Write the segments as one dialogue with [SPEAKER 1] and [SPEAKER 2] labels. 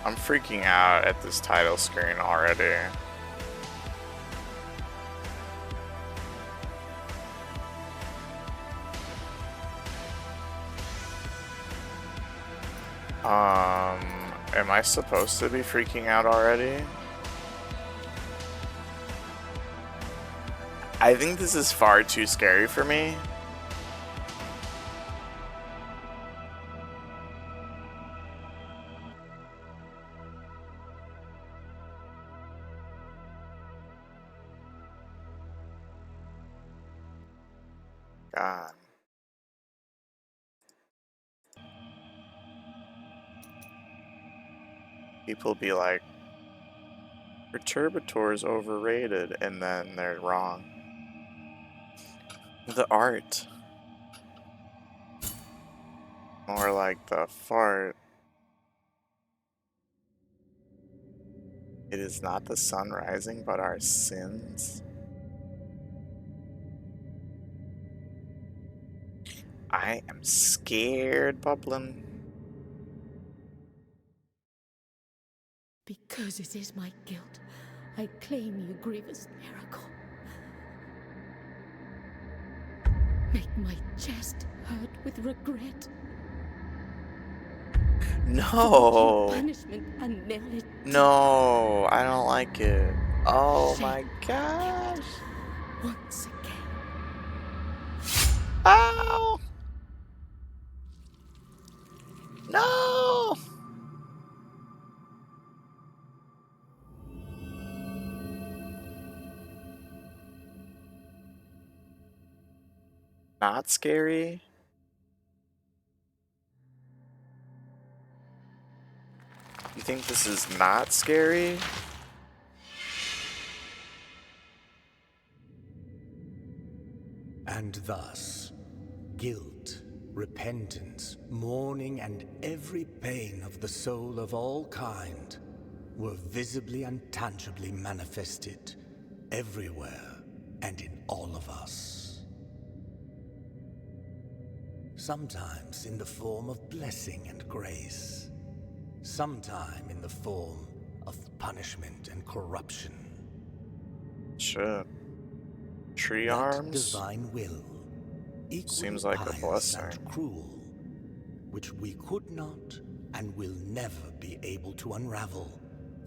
[SPEAKER 1] I'm freaking out at this title screen already. Am I supposed to be freaking out already? I think this is far too scary for me. God. People be like, Perturbator's overrated, and then they're wrong. The art. More like the fart. It is not the sun rising, but our sins. I am scared, bubbling.
[SPEAKER 2] Because it is my guilt, I claim you, grievous miracle. Make my chest hurt with regret.
[SPEAKER 1] No.
[SPEAKER 2] Punishment and nail it.
[SPEAKER 1] No, I don't like it. Oh my gosh.
[SPEAKER 2] Once again.
[SPEAKER 1] Ow. No. Not scary. You think this is not scary?
[SPEAKER 3] And thus, guilt, repentance, mourning, and every pain of the soul of all kind were visibly and tangibly manifested everywhere and in all of us. Sometimes in the form of blessing and grace, sometime in the form of punishment and corruption.
[SPEAKER 1] Shit. Tree
[SPEAKER 3] That
[SPEAKER 1] arms?
[SPEAKER 3] divine will, equally
[SPEAKER 1] Seems like a
[SPEAKER 3] pious
[SPEAKER 1] blessing.
[SPEAKER 3] and cruel, which we could not and will never be able to unravel,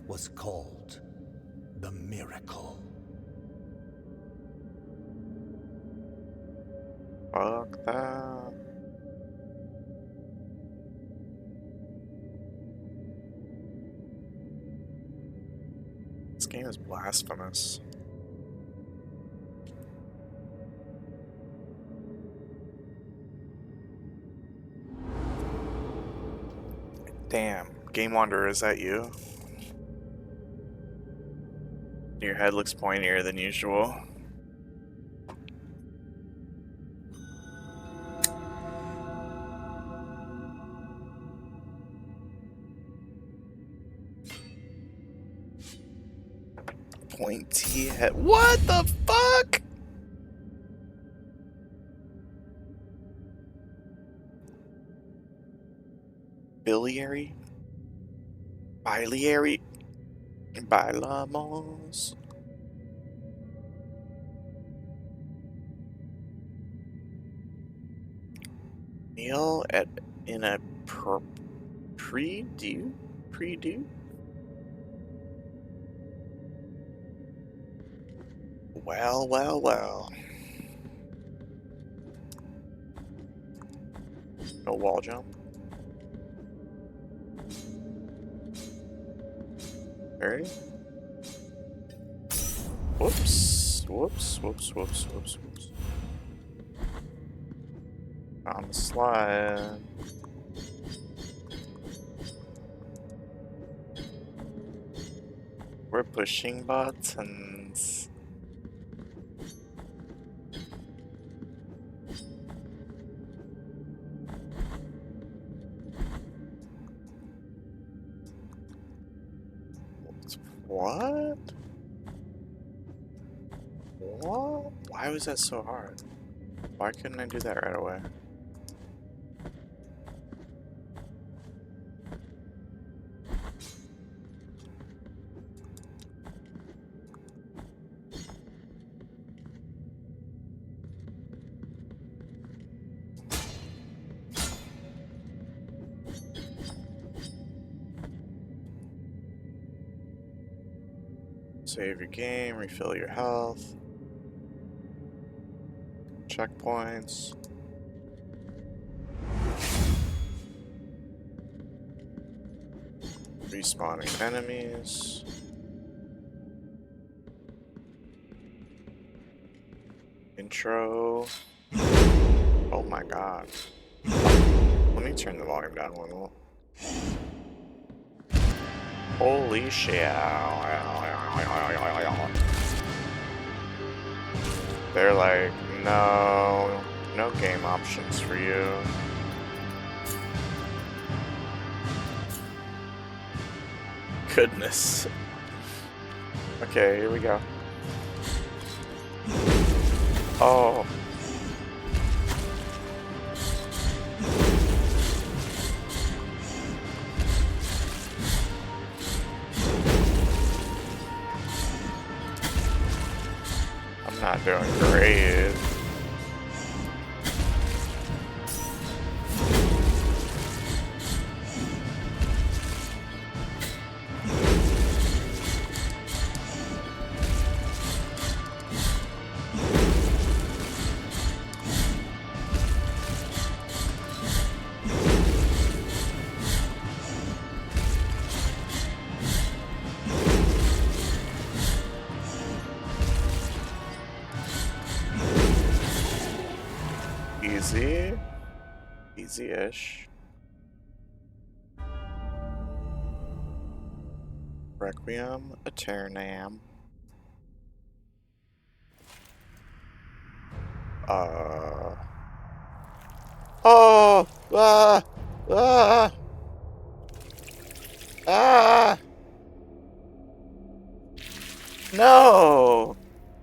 [SPEAKER 3] was called the miracle.
[SPEAKER 1] Fuck that. This game is blasphemous. Damn, Game Wanderer, is that you? Your head looks pointier than usual. Pointy head. What the fuck? Biliary? Biliary? Bailamos? Meal in a pre-due? Pre-due? Well, well, well. No wall jump. Alright. Whoops. Whoops, whoops, whoops, whoops, whoops. On the slide. We're pushing buttons. What? What? Why was that so hard? Why couldn't I do that right away? Save your game, refill your health. Checkpoints. Respawning enemies. Intro. Oh my god. Let me turn the volume down a little. Holy shit. They're like, no game options for you. Goodness. Okay, here we go. Oh. I'm not doing great. Easy. Easy-ish. Requiem Aeternam. Oh! Ah! Ah! Ah! No!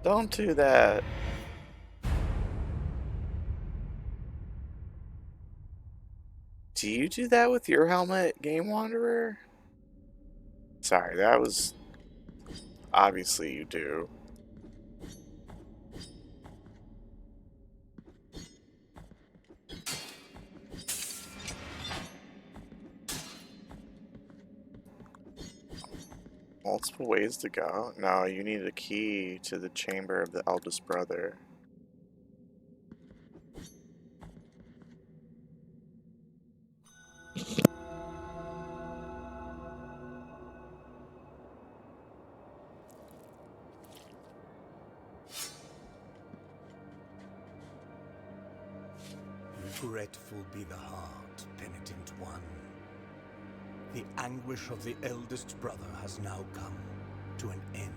[SPEAKER 1] Don't do that. Do you do that with your helmet, Game Wanderer? Sorry, that was... Obviously you do. Multiple ways to go? No, you need a key to the chamber of the eldest brother.
[SPEAKER 3] Regretful be the heart, penitent one. The anguish of the eldest brother has now come to an end.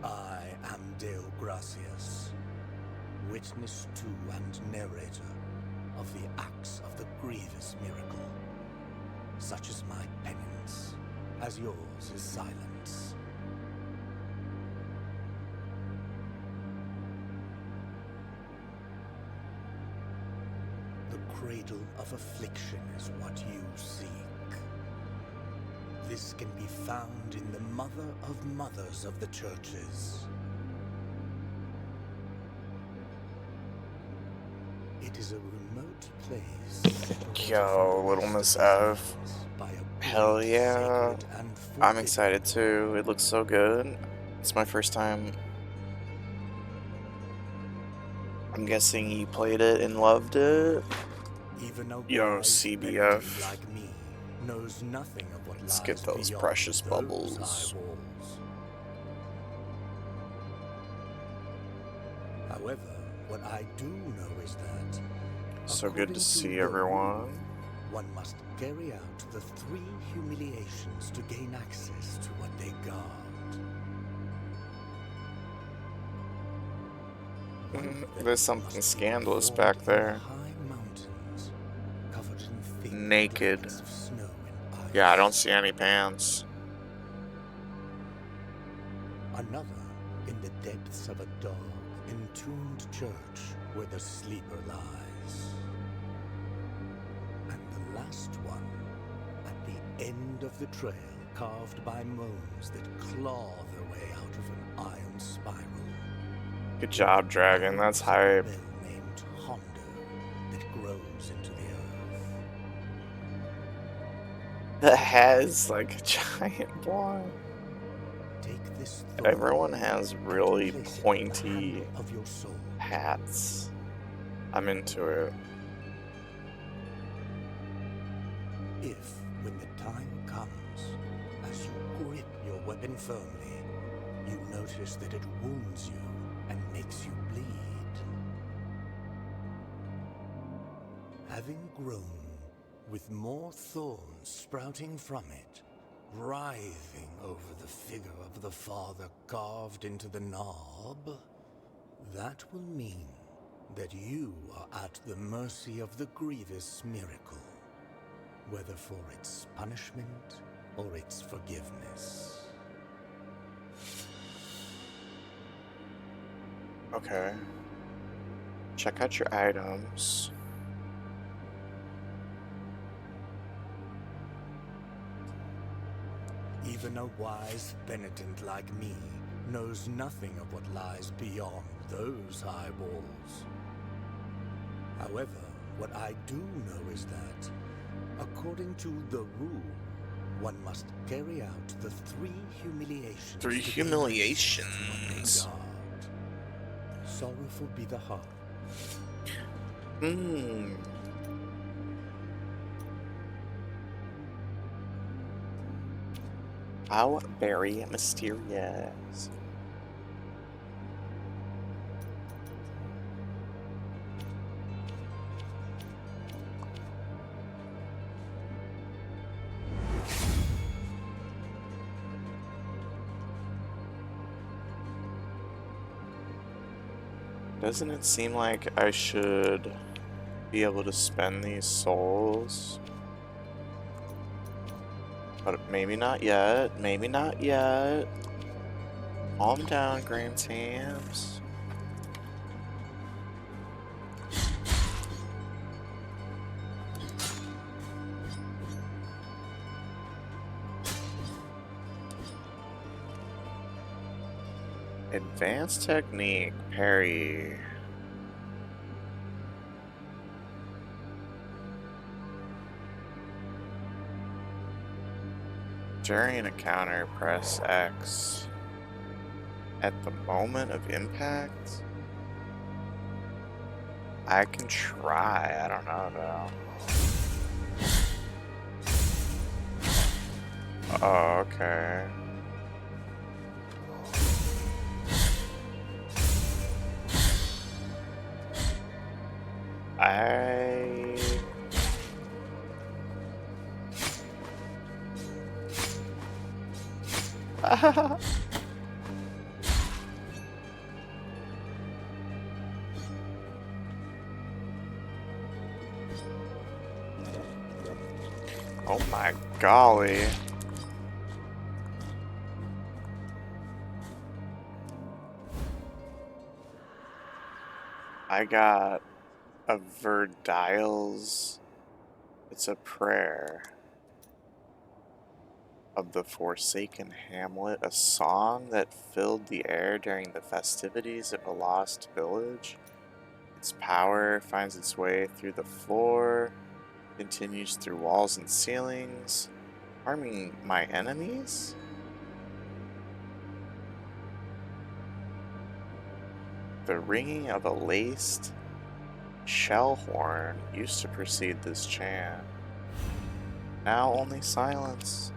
[SPEAKER 3] I am Deo Gracias, witness to and narrator of the acts of the grievous miracle. Such is my penance, as yours is silence. The cradle of affliction is what you seek. This can be found in the mother of mothers of the churches. It is a remote place.
[SPEAKER 1] Yo, Little Miss F. Hell yeah. I'm excited too. It looks so good. It's my first time. I'm guessing you played it and loved it. Yo, CBF.
[SPEAKER 3] Like me knows nothing of what
[SPEAKER 1] Let's
[SPEAKER 3] lies
[SPEAKER 1] get those
[SPEAKER 3] beyond
[SPEAKER 1] precious
[SPEAKER 3] those
[SPEAKER 1] bubbles.
[SPEAKER 3] high walls. However, what I do know is that
[SPEAKER 1] So good
[SPEAKER 3] according
[SPEAKER 1] to see
[SPEAKER 3] your
[SPEAKER 1] everyone.
[SPEAKER 3] rule, one must carry out the 3 humiliations to gain access to what they guard. One of them
[SPEAKER 1] There's something
[SPEAKER 3] must be
[SPEAKER 1] scandalous
[SPEAKER 3] performed
[SPEAKER 1] back
[SPEAKER 3] in
[SPEAKER 1] there.
[SPEAKER 3] high mountains, covered in thick
[SPEAKER 1] Naked.
[SPEAKER 3] bands of snow and ice.
[SPEAKER 1] Yeah, I don't see any pants.
[SPEAKER 3] Another in the depths of a dark, entombed church where the sleeper lies. And the last one at the end of the trail, carved by moans that claw their way out of an iron spiral.
[SPEAKER 1] Good job, Dragon. That's hype.
[SPEAKER 3] Bell named Hondo that grows into the earth.
[SPEAKER 1] that has like a giant blonde.
[SPEAKER 3] Take this
[SPEAKER 1] Everyone
[SPEAKER 3] thorn
[SPEAKER 1] has
[SPEAKER 3] and
[SPEAKER 1] really
[SPEAKER 3] place it in the
[SPEAKER 1] pointy
[SPEAKER 3] handle of your sword.
[SPEAKER 1] hats. I'm into it.
[SPEAKER 3] If, when the time comes, as you grip your weapon firmly, you notice that it wounds you and makes you bleed, having grown, with more thorns sprouting from it, writhing over the figure of the Father carved into the knob, that will mean that you are at the mercy of the grievous miracle, whether for its punishment or its forgiveness.
[SPEAKER 1] Okay. Check out your items.
[SPEAKER 3] Even a wise penitent like me knows nothing of what lies beyond those high walls. However, what I do know is that, according to the rule, one must carry out the 3 humiliations.
[SPEAKER 1] 3
[SPEAKER 3] to gain
[SPEAKER 1] humiliations.
[SPEAKER 3] God. Sorrowful be the heart.
[SPEAKER 1] How very mysterious. Doesn't it seem like I should be able to spend these souls? But maybe not yet. Maybe not yet. Calm down, Grand Tams. Advanced technique, parry. During an encounter, press X. At the moment of impact? I can try, I don't know though. Oh, okay. Oh my golly. I got a Verdial's. It's a prayer of the Forsaken Hamlet, a song that filled the air during the festivities of a lost village. Its power finds its way through the floor, continues through walls and ceilings, harming my enemies? The ringing of a laced shell horn used to precede this chant. Now only silence.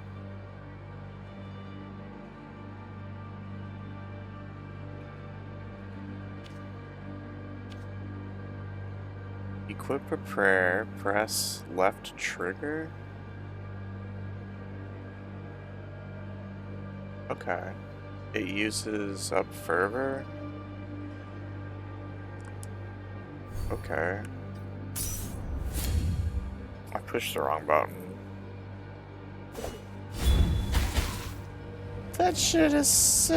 [SPEAKER 1] Equip a prayer, press left trigger. Okay. It uses up fervor. Okay. I pushed the wrong button. That shit is sick!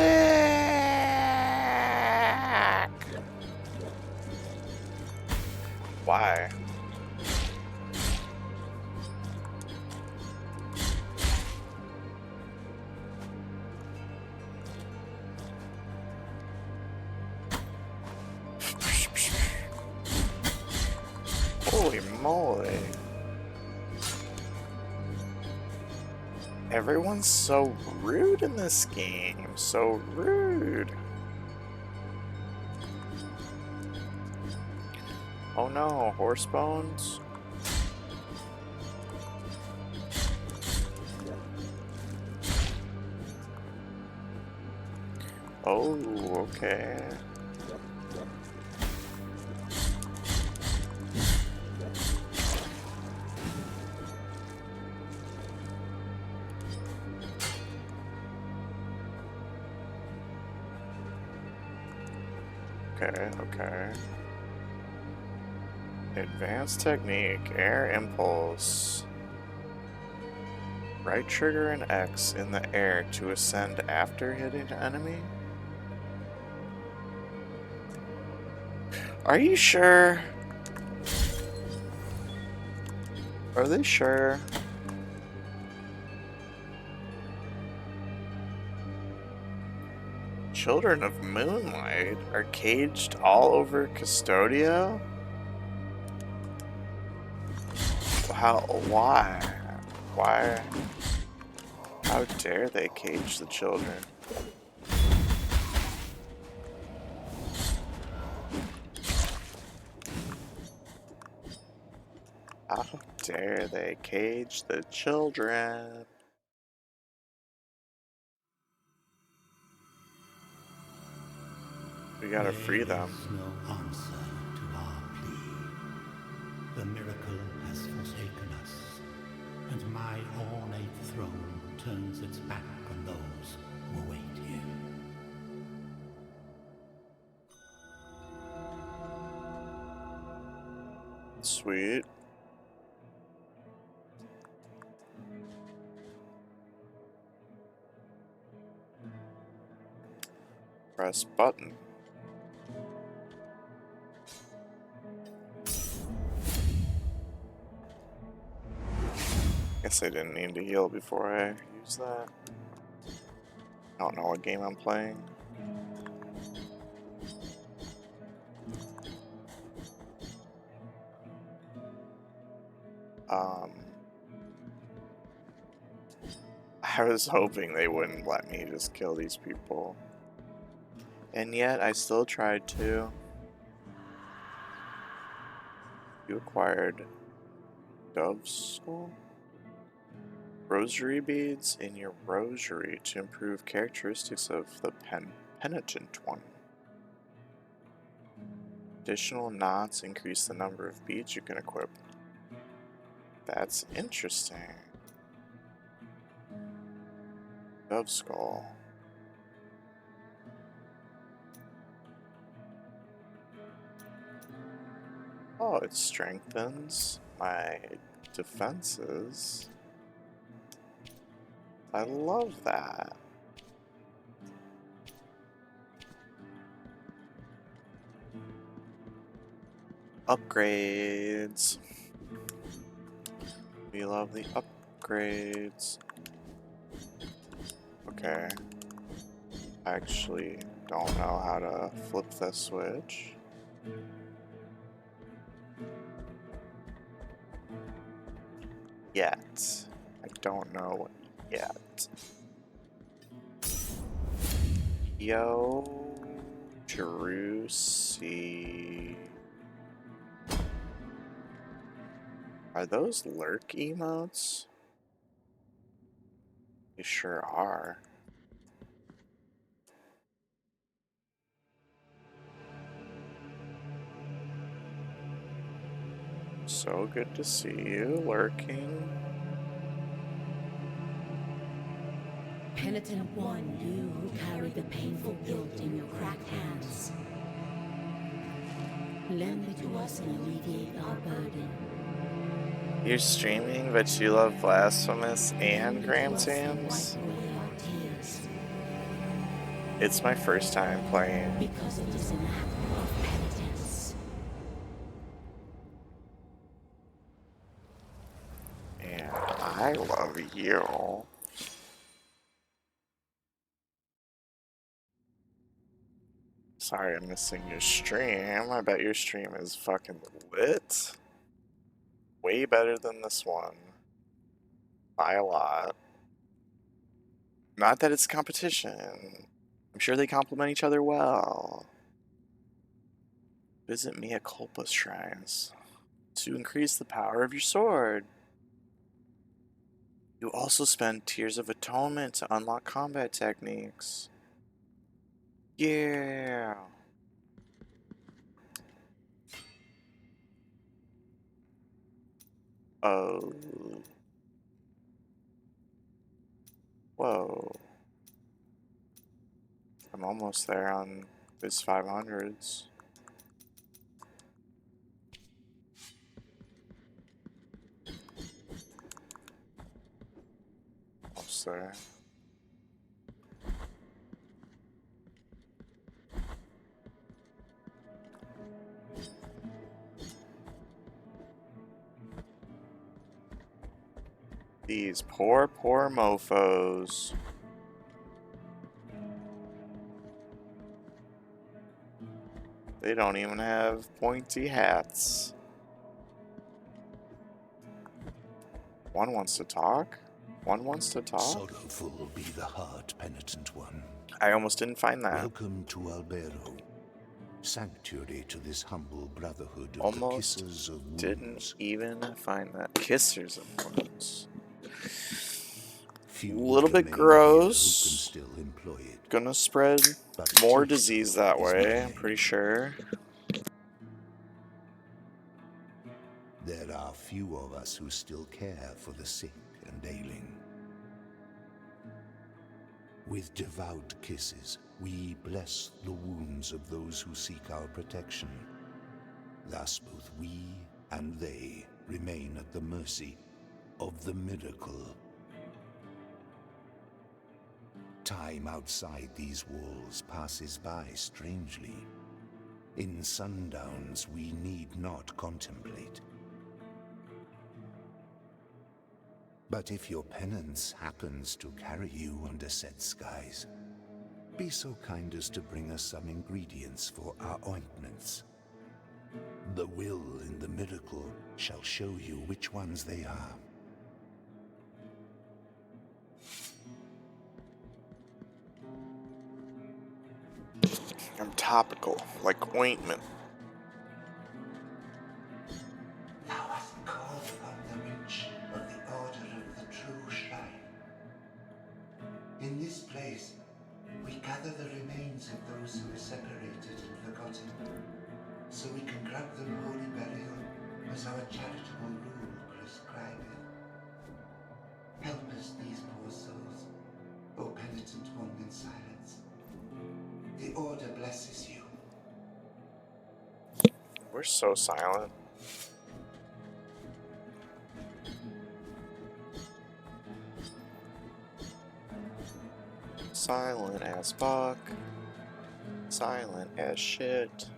[SPEAKER 1] Why? Holy moly. Everyone's so rude in this game. So rude. Oh no, horse bones? Oh, okay. Okay, okay. Advanced technique, air impulse. Right trigger and X in the air to ascend after hitting an enemy? Are you sure? Are they sure? Children of Moonlight are caged all over Custodia? How? Why? Why? How dare they cage the children? How dare they cage the children? We gotta free them.
[SPEAKER 3] There is no answer to our plea. The miracle has forsaken us, and my ornate throne turns its back on those who await here.
[SPEAKER 1] Sweet. Press button. Guess I didn't need to heal before I use that. I don't know what game I'm playing. I was hoping they wouldn't let me just kill these people. And yet, I still tried to. You acquired Dove's Skull? Rosary beads in your rosary to improve characteristics of the penitent one. Additional knots increase the number of beads you can equip. That's interesting. Dove Skull. Oh, it strengthens my defenses. I love that. Upgrades. We love the upgrades. Okay. I actually don't know how to flip the switch. Yet. I don't know yet. Yo, Jerusi. Are those lurk emotes? They sure are. So good to see you lurking.
[SPEAKER 2] Penitent one, you who carry the painful guilt in your cracked hands. Lend it to us and alleviate our burden.
[SPEAKER 1] You're streaming, but you love Blasphemous and
[SPEAKER 2] Lend it
[SPEAKER 1] Gram
[SPEAKER 2] to us and wipe
[SPEAKER 1] Sams?
[SPEAKER 2] away our tears.
[SPEAKER 1] It's my first time playing.
[SPEAKER 2] Because it is an act of penitence.
[SPEAKER 1] And I love you. Sorry I'm missing your stream. I bet your stream is fucking lit. Way better than this one. By a lot. Not that it's competition. I'm sure they complement each other well. Visit Mea Culpa shrines to increase the power of your sword. You also spend Tears of Atonement to unlock combat techniques. Yeah. Oh. Whoa. I'm almost there on this 500s. Almost there. These poor, poor mofos. They don't even have pointy hats. One wants to talk? One wants to talk?
[SPEAKER 3] Sorrowful be the heart, penitent one.
[SPEAKER 1] I almost didn't find that.
[SPEAKER 3] Welcome to Albero, sanctuary to this humble brotherhood of
[SPEAKER 1] Almost
[SPEAKER 3] the Kissers of Wounds.
[SPEAKER 1] didn't even find that. Kissers of Wounds. A
[SPEAKER 3] Few
[SPEAKER 1] little bit
[SPEAKER 3] remain here who can
[SPEAKER 1] gross.
[SPEAKER 3] still employ it.
[SPEAKER 1] Gonna spread
[SPEAKER 3] But
[SPEAKER 1] more
[SPEAKER 3] taste
[SPEAKER 1] disease that
[SPEAKER 3] is
[SPEAKER 1] way, I'm
[SPEAKER 3] mine.
[SPEAKER 1] pretty sure.
[SPEAKER 3] There are few of us who still care for the sick and ailing. With devout kisses, we bless the wounds of those who seek our protection. Thus both we and they remain at the mercy of the miracle. Time outside these walls passes by strangely. In sundowns we need not contemplate. But if your penance happens to carry you under set skies, be so kind as to bring us some ingredients for our ointments. The will in the miracle shall show you which ones they are.
[SPEAKER 1] I'm topical, like ointment.
[SPEAKER 3] Thou hast called upon the rich of the order of the true shrine. In this place, we gather the remains of those who were separated and forgotten, so we can grant them holy burial as our charitable rule prescribeth. Help us these poor souls, O penitent one in silence. The order blesses you.
[SPEAKER 1] We're so silent. Silent as fuck. Silent as shit.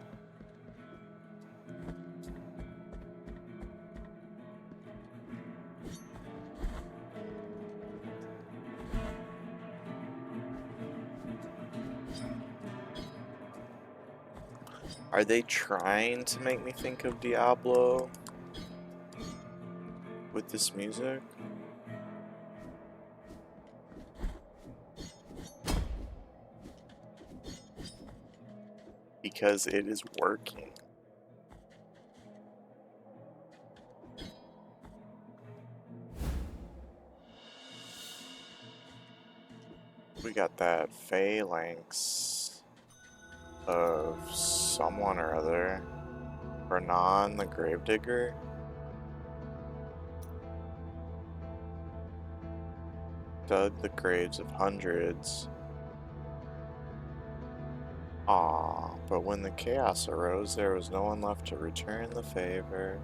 [SPEAKER 1] Are they trying to make me think of Diablo with this music? Because it is working. We got that phalanx of someone or other. Renan the Gravedigger. Dug the graves of hundreds. Ah, but when the chaos arose, there was no one left to return the favor.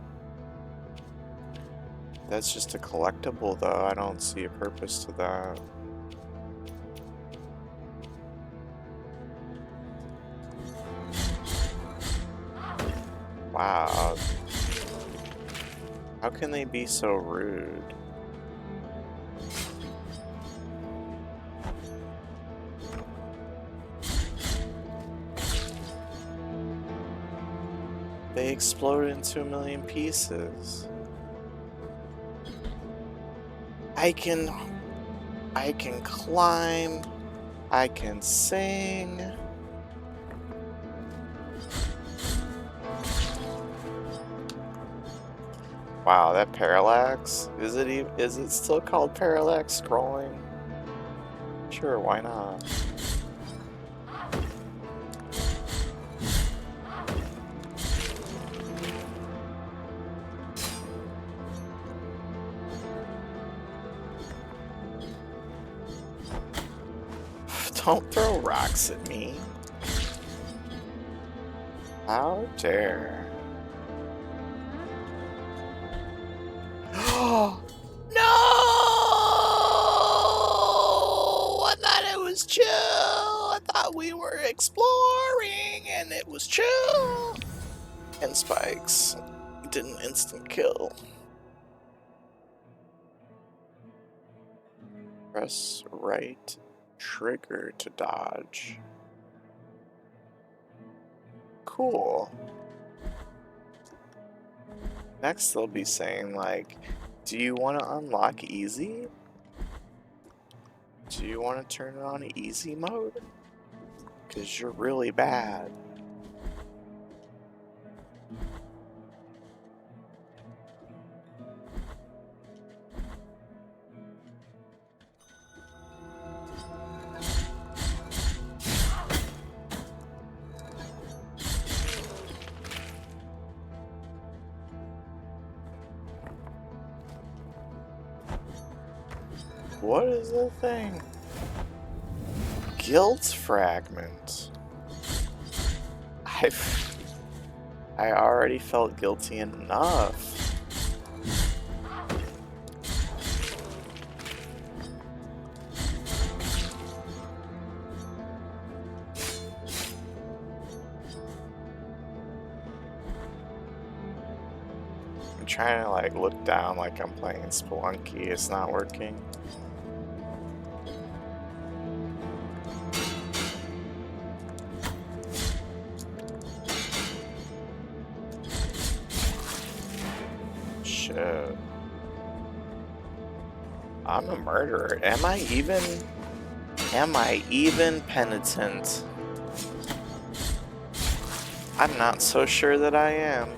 [SPEAKER 1] That's just a collectible, though. I don't see a purpose to that. Wow. How can they be so rude? They exploded into a million pieces. I can I can climb. I can sing. Wow, that parallax. Is it still called parallax scrolling? Sure, why not? Don't throw rocks at me. How dare. No! I thought it was chill. I thought we were exploring and it was chill. And spikes didn't instant kill. Press right trigger to dodge. Cool. Next they'll be saying like, do you want to unlock easy? Do you want to turn it on easy mode? Because you're really bad. What is the thing? Guilt fragment. I already felt guilty enough. I'm trying to like look down like I'm playing Spelunky. It's not working. Shit. I'm a murderer. Am I even penitent? I'm not so sure that I am.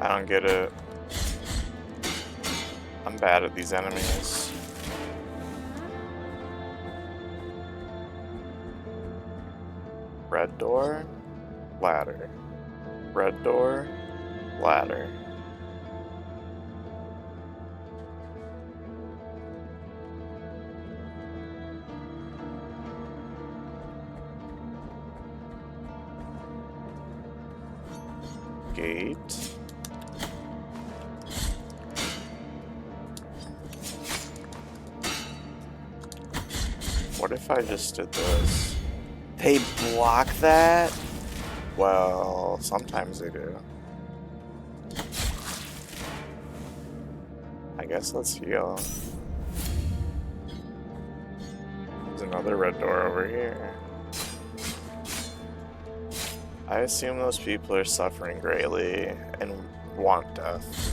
[SPEAKER 1] I don't get it. I'm bad at these enemies. Red door, ladder. Red door, ladder. Gate. What if I just did this? They block that? Well, sometimes they do. I guess let's heal. There's another red door over here. I assume those people are suffering greatly and want death.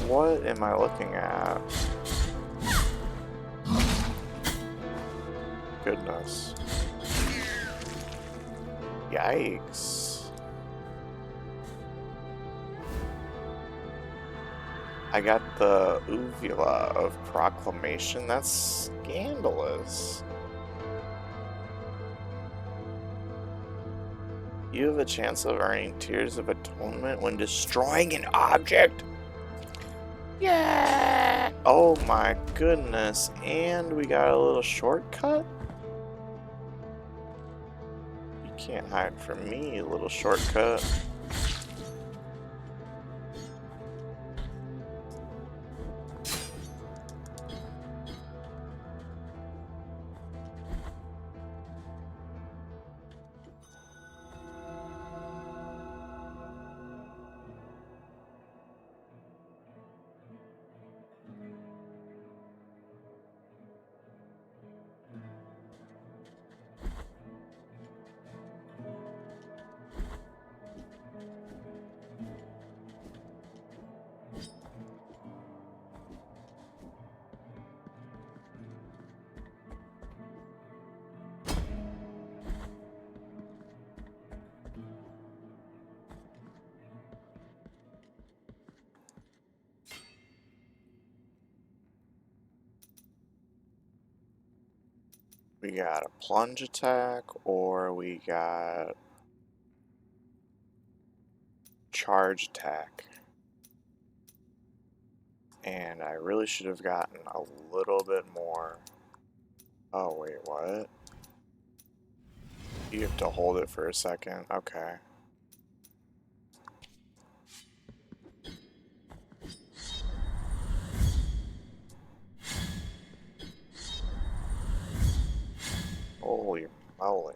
[SPEAKER 1] What am I looking at? Goodness. Yikes. I got the uvula of proclamation. That's scandalous. You have a chance of earning Tears of Atonement when destroying an object. Yeah! Oh my goodness. And we got a little shortcut? You can't hide from me, you little shortcut. We got a plunge attack, or we got charge attack. And I really should have gotten a little bit more. Oh, wait, what? You have to hold it for a second. Okay. Holy moly.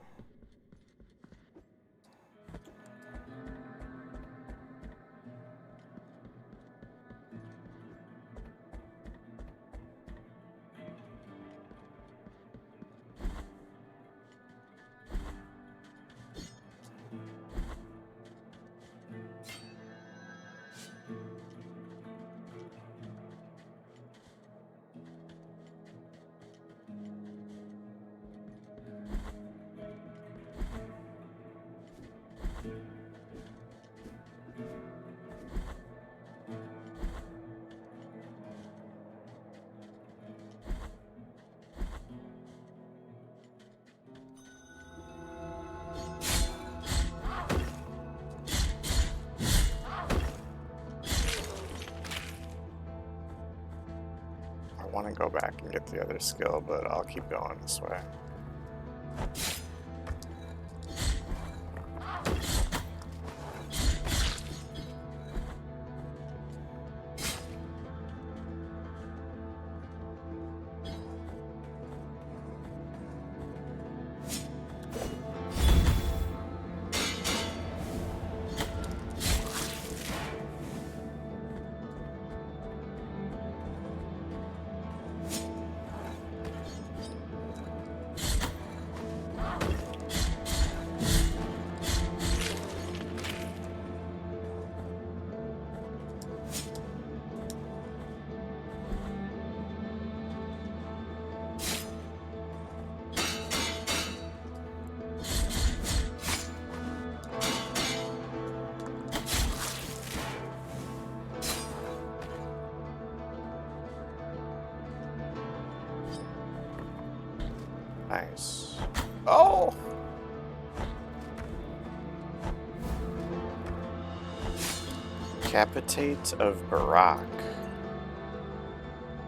[SPEAKER 1] I want to go back and get the other skill, but I'll keep going this way. Nice. Oh! Capitate of Barak.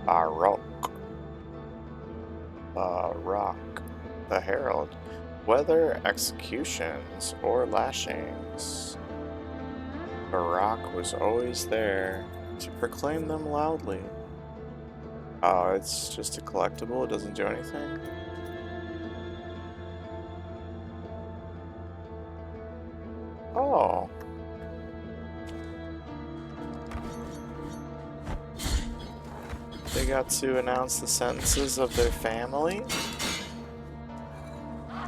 [SPEAKER 1] Barak. Barak. The Herald. Whether executions or lashings, Barak was always there to proclaim them loudly. Oh, it's just a collectible, it doesn't do anything? Oh. They got to announce the sentences of their family?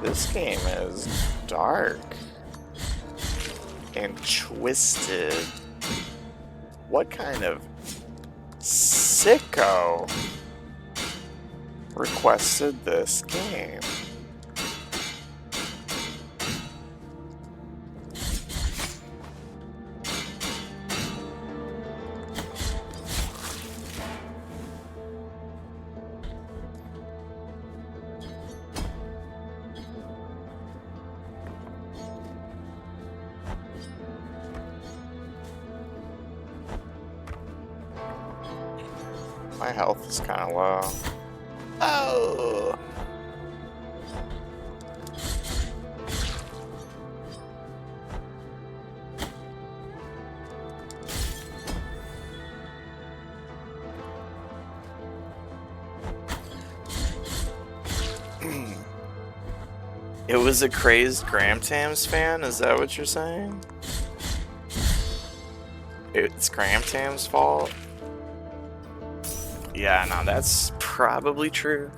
[SPEAKER 1] This game is dark and twisted. What kind of sicko requested this game? My health is kind of low. Oh! It was a crazed Gramtams fan? Is that what you're saying? It's Gramtam's fault? Yeah, no, that's probably true.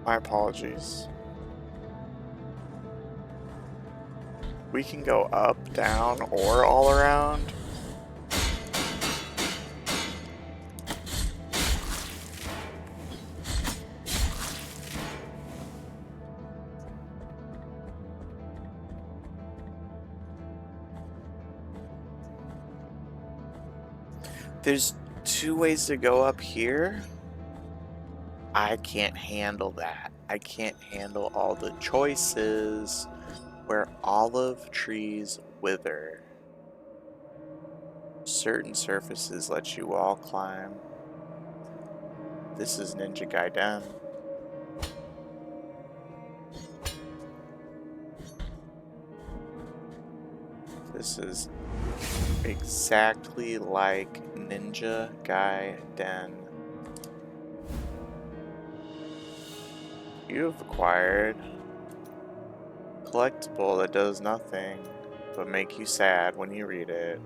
[SPEAKER 1] My apologies. We can go up, down, or all around. There's two ways to go up here? I can't handle that. I can't handle all the choices where olive trees wither. Certain surfaces let you all climb. This is Ninja Gaiden. This is exactly like Ninja Gaiden. You have acquired a collectible that does nothing but make you sad when you read it.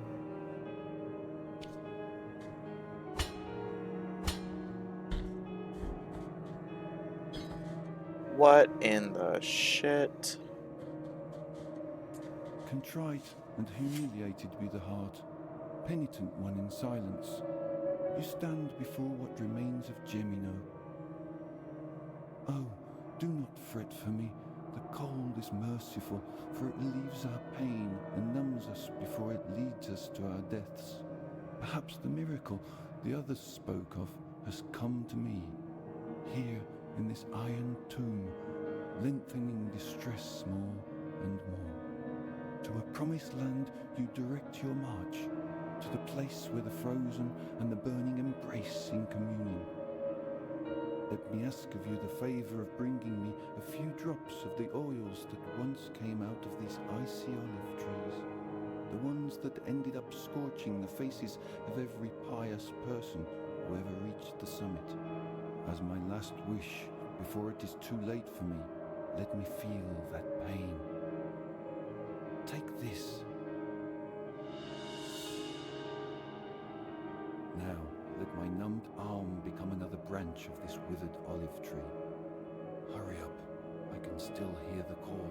[SPEAKER 1] What in the shit?
[SPEAKER 4] Contrite and humiliated be the heart, penitent one in silence. You stand before what remains of Gemino. Oh, do not fret for me. The cold is merciful, for it relieves our pain and numbs us before it leads us to our deaths. Perhaps the miracle the others spoke of has come to me, here in this iron tomb, lengthening distress more and more. To a promised land you direct your march, to the place where the frozen and the burning embrace in communion. Let me ask of you the favour of bringing me a few drops of the oils that once came out of these icy olive trees, the ones that ended up scorching the faces of every pious person who ever reached the summit. As my last wish, before it is too late for me, let me feel that pain. Take this. Now, let my numbed arm become another branch of this withered olive tree. Hurry up, I can still hear the call.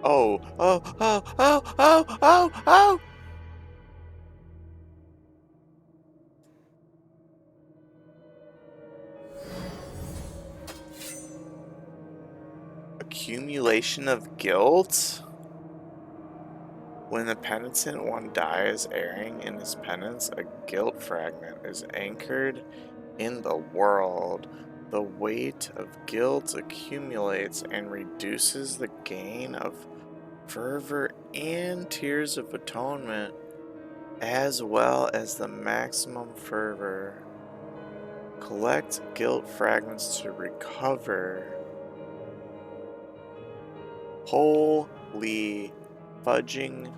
[SPEAKER 1] Oh, oh, oh, oh, oh, oh, oh! Accumulation of guilt? When the penitent one dies erring in his penance, a guilt fragment is anchored in the world. The weight of guilt accumulates and reduces the gain of fervor and tears of atonement, as well as the maximum fervor. Collect guilt fragments to recover. Holy fudging.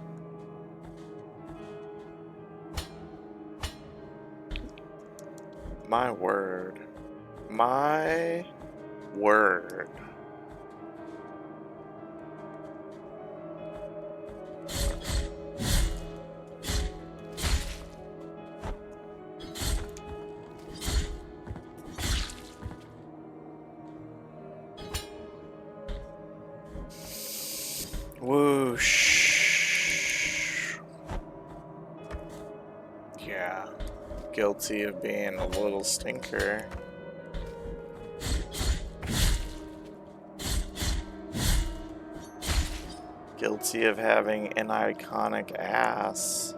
[SPEAKER 1] My word. My word. Whoosh. Yeah. Guilty of being a little stinker. Guilty of having an iconic ass.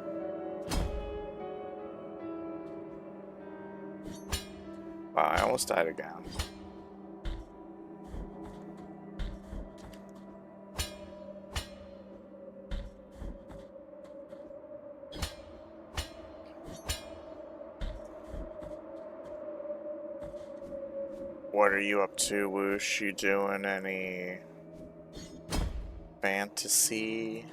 [SPEAKER 1] Wow, I almost died again. What are you up to, Whoosh? You doing any fantasy?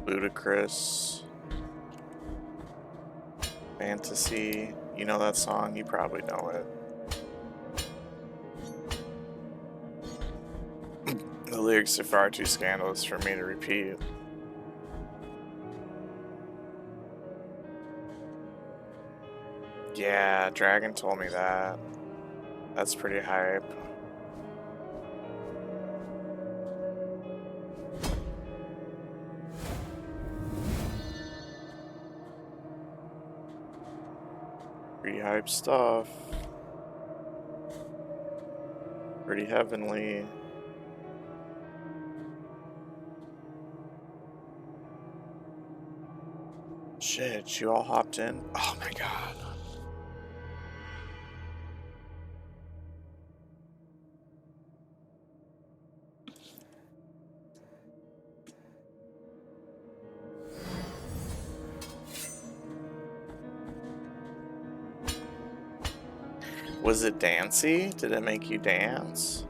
[SPEAKER 1] Ludicrous? Fantasy? You know that song? You probably know it. The lyrics are far too scandalous for me to repeat. Yeah, Dragon told me that. That's pretty hype. Pretty hype stuff. Pretty heavenly. Shit, you all hopped in? Oh my god. Was it dancey? Did it make you dance?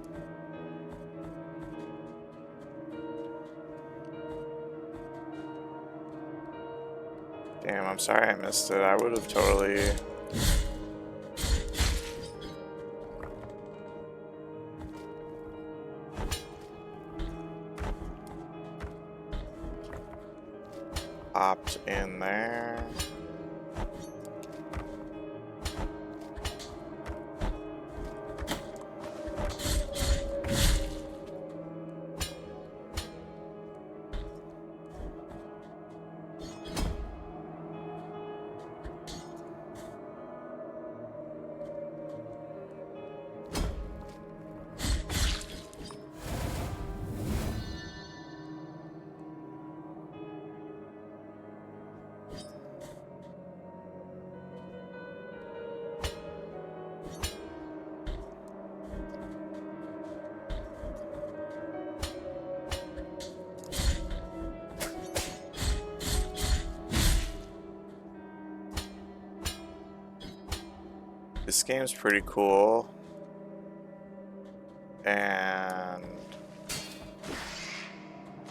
[SPEAKER 1] Damn, I'm sorry I missed it. I would have totally... hopped in there. This game's pretty cool. And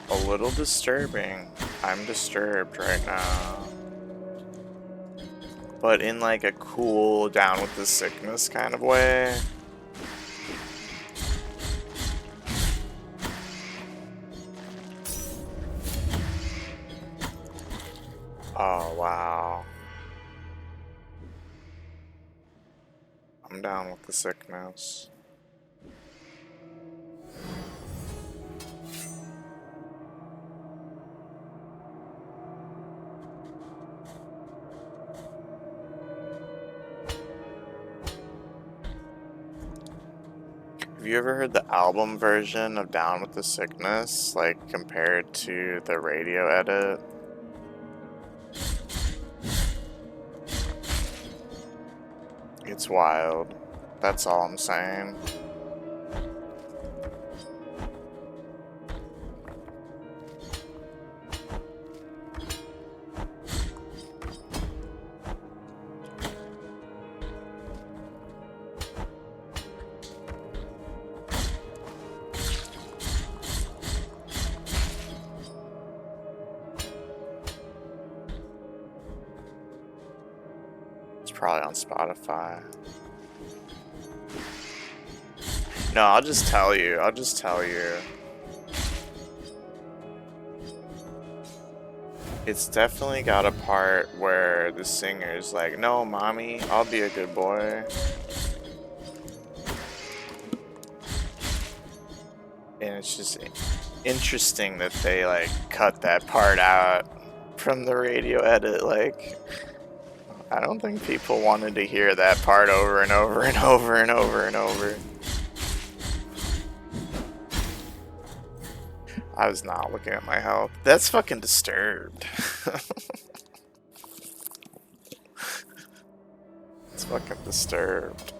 [SPEAKER 1] a little disturbing. I'm disturbed right now. But in like a cool, down with the sickness kind of way. Oh, wow. I'm down with the sickness. Have you ever heard the album version of Down with the Sickness, like compared to the radio edit? It's wild. That's all I'm saying. It's probably on Spotify. No, I'll just tell you. I'll just tell you. It's definitely got a part where the singer's like, "No, mommy, I'll be a good boy." And it's just interesting that they like cut that part out from the radio edit. Like, I don't think people wanted to hear that part over and over and over and over and over. I was not looking at my health. That's fucking disturbed. It's fucking disturbed.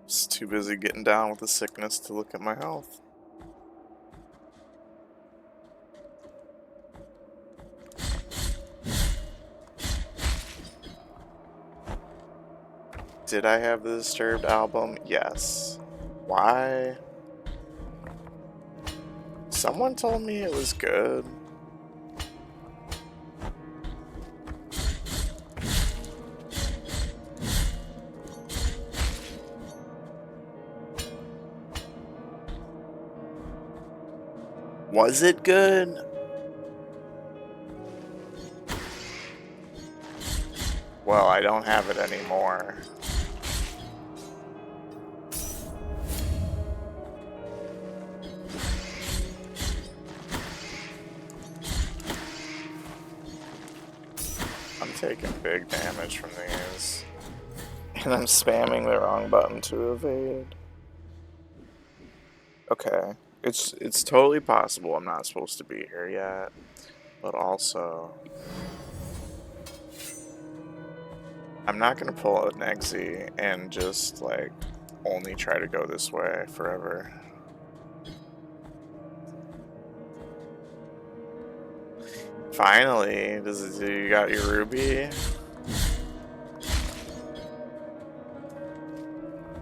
[SPEAKER 1] Just too busy getting down with the sickness to look at my health. Did I have the Disturbed album? Yes. Why? Someone told me it was good. Was it good? Well, I don't have it anymore. I'm taking big damage from these. And I'm spamming the wrong button to evade. Okay. It's totally possible I'm not supposed to be here yet. But also, I'm not gonna pull an Exy and just like only try to go this way forever. Finally, you got your ruby?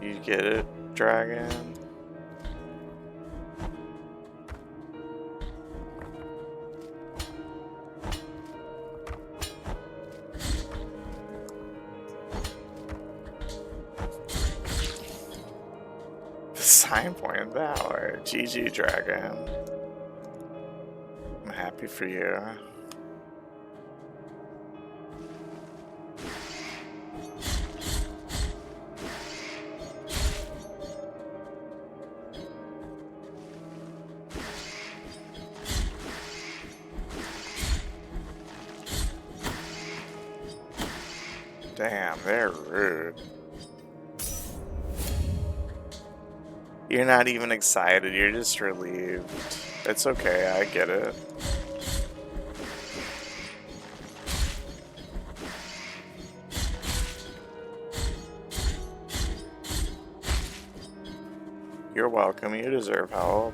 [SPEAKER 1] You get it, dragon? The sign point of valor. GG, dragon. I'm happy for you. Damn, they're rude. You're not even excited, you're just relieved. It's okay, I get it. You're welcome, you deserve help.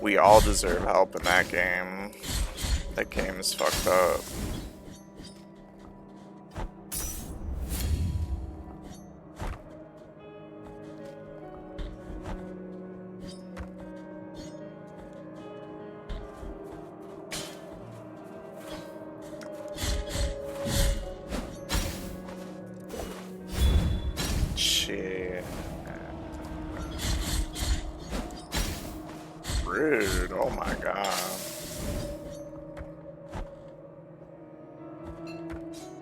[SPEAKER 1] We all deserve help in that game. That game is fucked up. Shit. Rude, oh my god.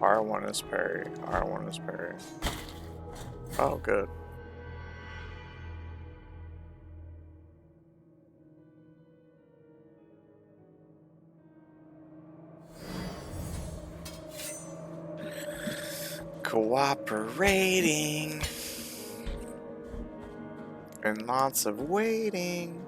[SPEAKER 1] R1 is parry, R1 is parry. Oh, good. Cooperating. And lots of waiting.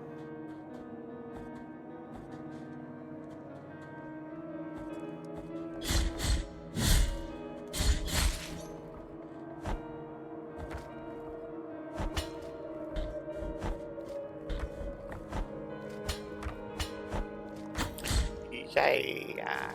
[SPEAKER 1] Yeah.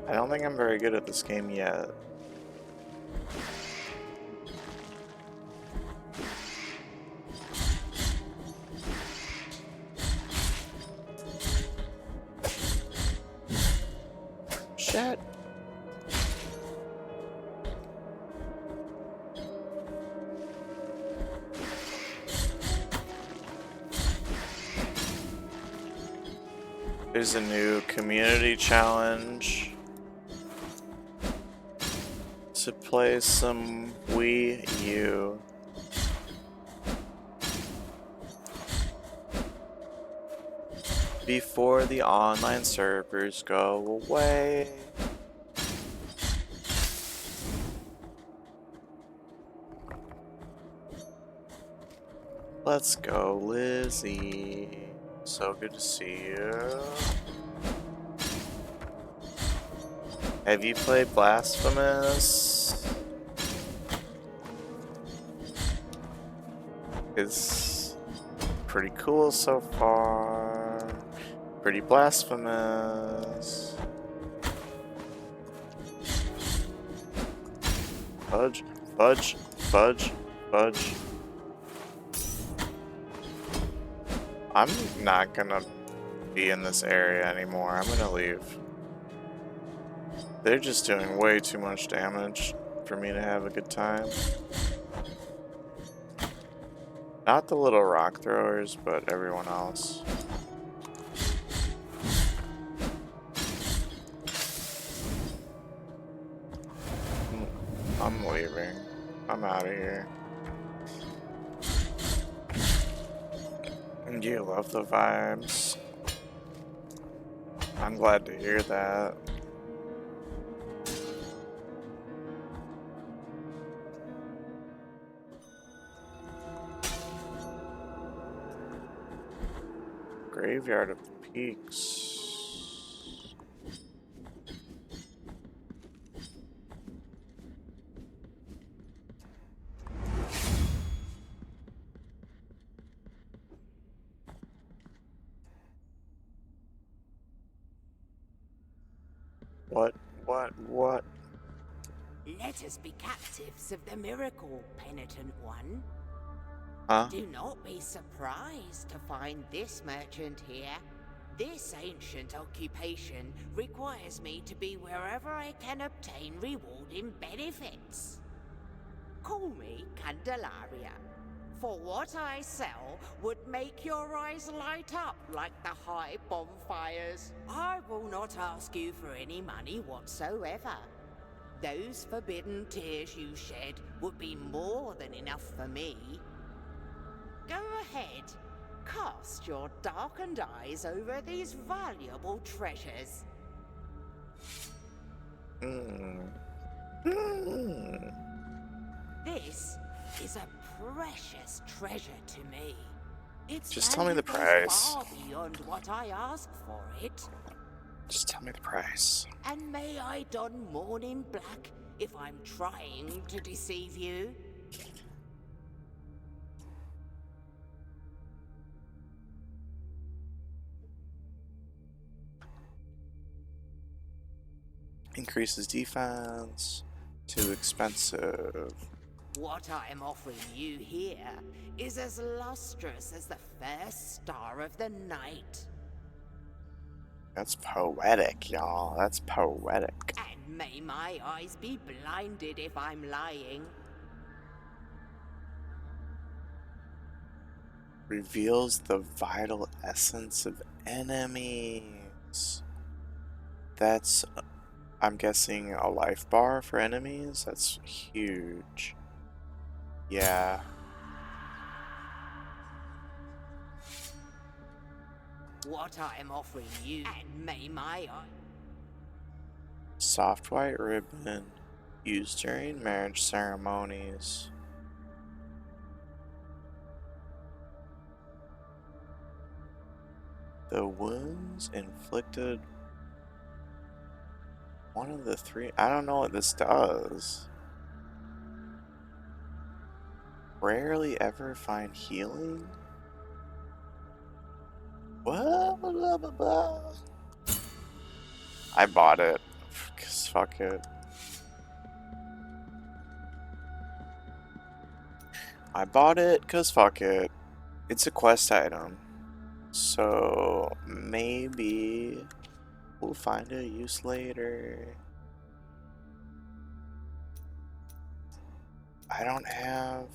[SPEAKER 1] I don't think I'm very good at this game yet. Shit. There's a new community challenge to play some Wii U. Before the online servers go away. Let's go, Lizzie. So good to see you. Have you played Blasphemous? It's pretty cool so far. Pretty blasphemous. Fudge, fudge, fudge, fudge. I'm not gonna be in this area anymore. I'm gonna leave. They're just doing way too much damage for me to have a good time. Not the little rock throwers, but everyone else. I'm leaving. I'm out of here. And you love the vibes. I'm glad to hear that. Graveyard of the Peaks. What?
[SPEAKER 5] Let us be captives of the miracle, penitent one.
[SPEAKER 1] Huh?
[SPEAKER 5] Do not be surprised to find this merchant here. This ancient occupation requires me to be wherever I can obtain rewarding benefits. Call me Candelaria, for what I sell would make your eyes light up like the high bonfires. I will not ask you for any money whatsoever. Those forbidden tears you shed would be more than enough for me. Go ahead, cast your darkened eyes over these valuable treasures. This is a precious treasure to me. Its
[SPEAKER 1] Just tell me the
[SPEAKER 5] value goes
[SPEAKER 1] price.
[SPEAKER 5] far beyond what I ask for it.
[SPEAKER 1] Just tell me the price.
[SPEAKER 5] And may I don mourning black if I'm trying to deceive you?
[SPEAKER 1] Increases defense. Too expensive.
[SPEAKER 5] What I am offering you here is as lustrous as the first star of the night.
[SPEAKER 1] That's poetic, y'all. That's poetic.
[SPEAKER 5] And may my eyes be blinded if I'm lying.
[SPEAKER 1] Reveals the vital essence of enemies. That's, I'm guessing, a life bar for enemies? That's huge. Yeah.
[SPEAKER 5] What I am offering you, and may my eye...
[SPEAKER 1] Soft white ribbon. Used during marriage ceremonies. The wounds inflicted... One of the three... I don't know what this does. Rarely ever find healing? What? Blah, blah, blah. I bought it. 'Cause fuck it. I bought it 'cause fuck it. It's a quest item. So maybe we'll find a use later. I don't have...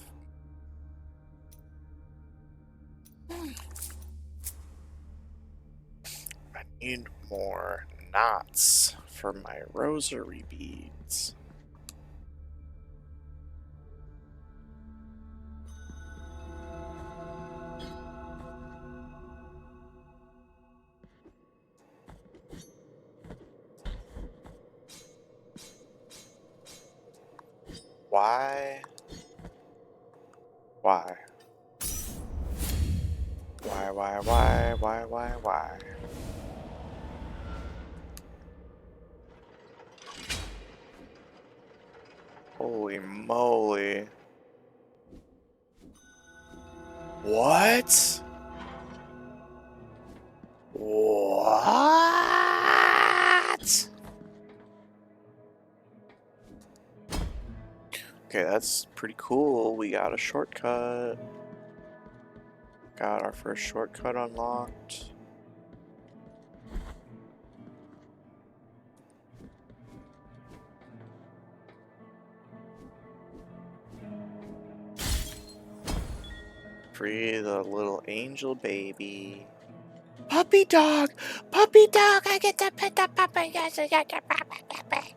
[SPEAKER 1] I need more knots for my rosary beads. Why? Why? Why? Holy moly. What? What? Okay, that's pretty cool. We got a shortcut. Got our first shortcut unlocked. Free the little angel baby. Puppy dog! Puppy dog! I get to pet the puppy! Yes, I get to pet the puppy!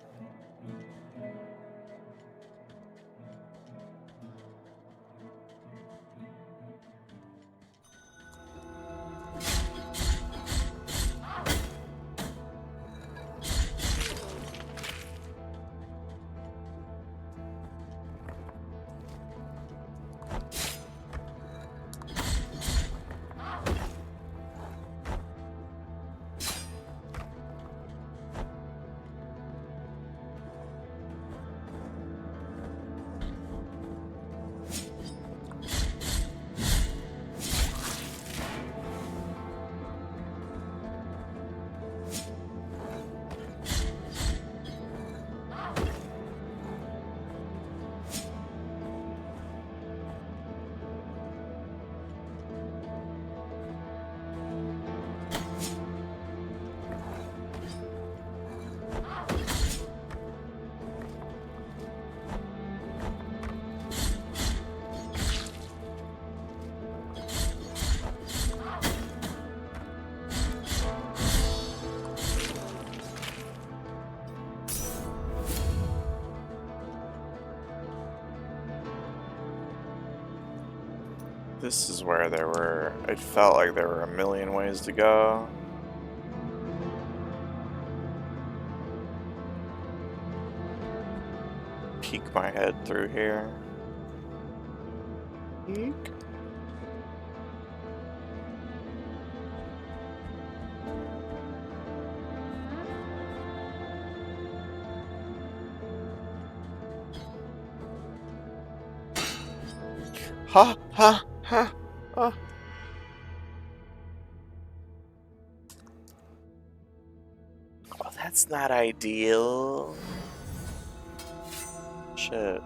[SPEAKER 1] This is where it felt like there were a million ways to go. Peek my head through here. Peek. Ha ha ha ha. Well, that's not ideal. Shit.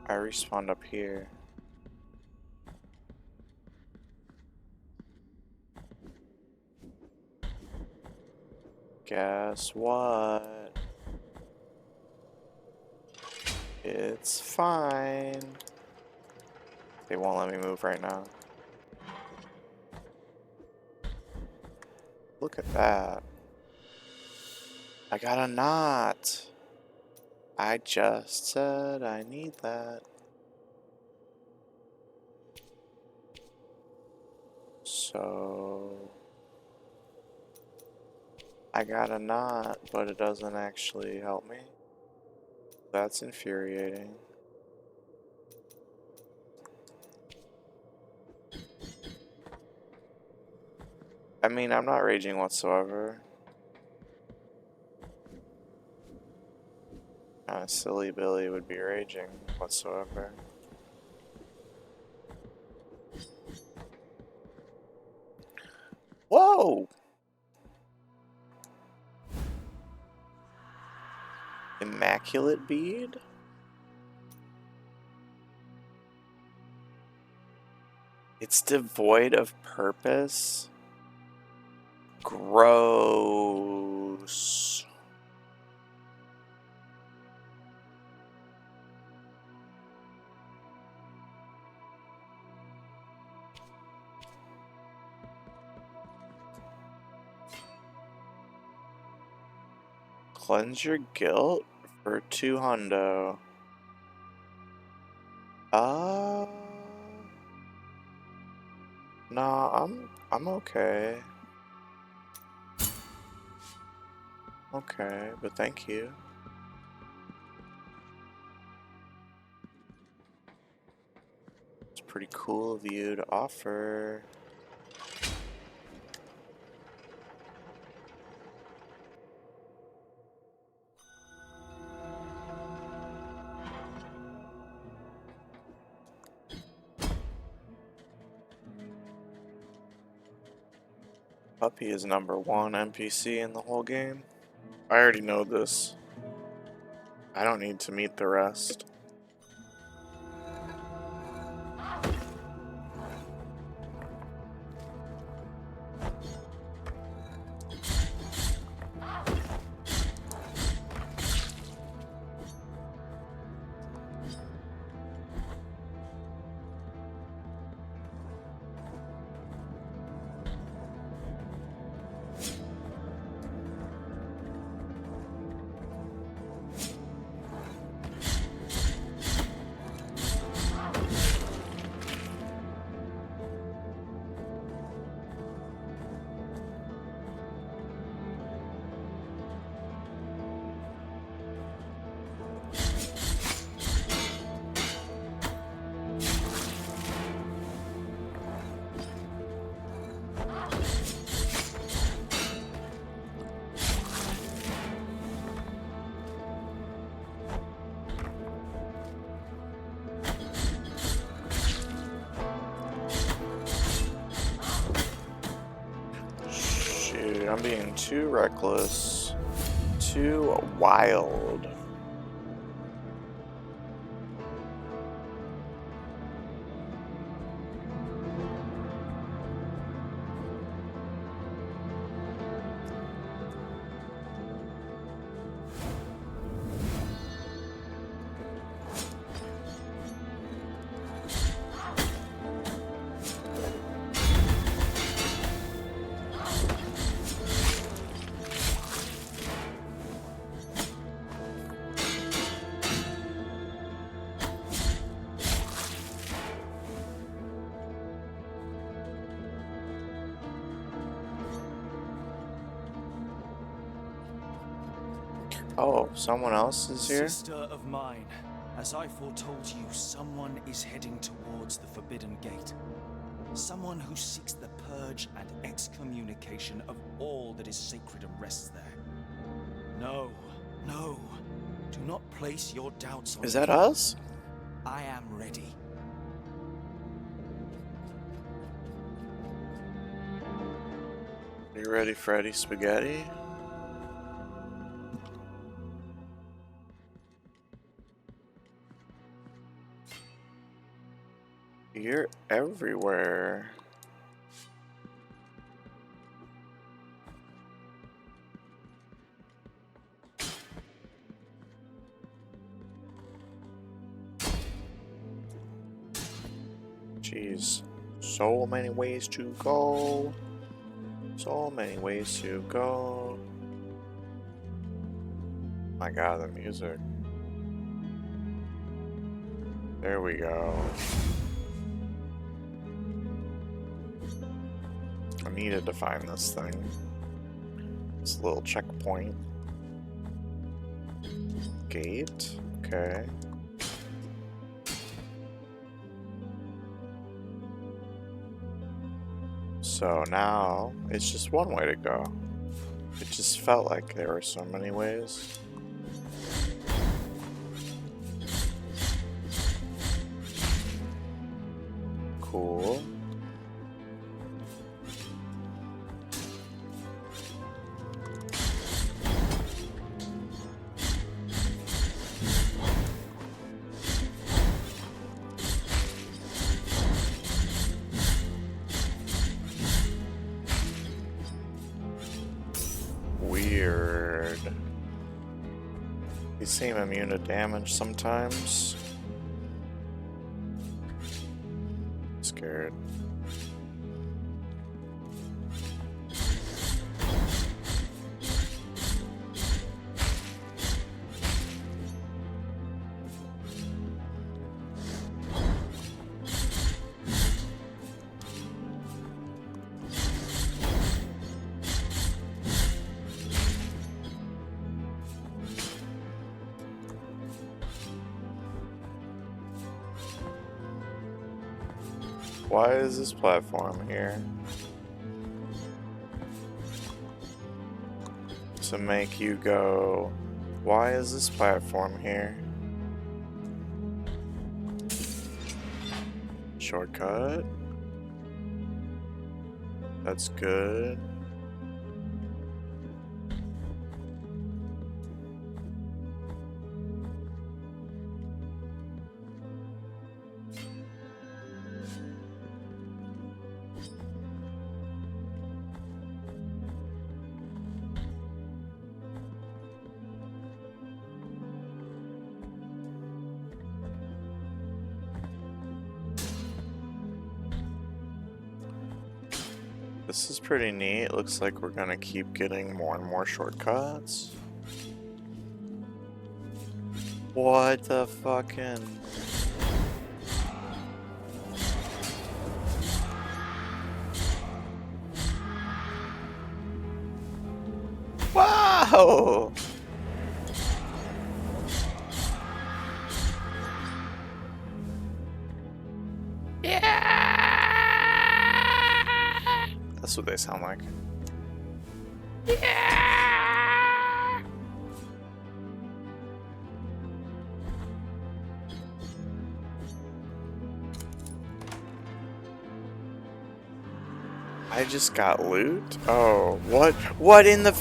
[SPEAKER 1] I respawned up here. Guess what? It's fine. They won't let me move right now. Look at that. I got a knot. I just said I need that. So I got a knot, but it doesn't actually help me. That's infuriating. I mean, I'm not raging whatsoever. Silly Billy would be raging whatsoever. Whoa! Immaculate bead? It's devoid of purpose? Gross. Cleanse your guilt for 2 hundo. Uh, nah, I'm okay. Okay, but thank you. It's pretty cool of you to offer. Puppy is #1 NPC in the whole game. I already know this. I don't need to meet the rest. Shoot, I'm being too reckless. Too wild. Oh, someone else is here?
[SPEAKER 6] Sister of mine, as I foretold you, someone is heading towards the Forbidden Gate. Someone who seeks the purge and excommunication of all that is sacred and rests there. No, no, do not place your doubts on
[SPEAKER 1] Is that
[SPEAKER 6] me.
[SPEAKER 1] us?
[SPEAKER 6] I am ready.
[SPEAKER 1] You ready, Freddy Spaghetti? You're everywhere. Jeez. So many ways to go. So many ways to go. My god, the music. There we go. I needed to find this thing. This little checkpoint. Gate. Okay. So now it's just one way to go. It just felt like there were so many ways. Cool. Weird. You seem immune to damage sometimes. Scared. Why is this platform here? To make you go, why is this platform here? Shortcut. That's good. This is pretty neat. Looks like we're gonna keep getting more and more shortcuts. What the fucking... Wow! That's what they sound like. I just got loot? Oh, what? What in the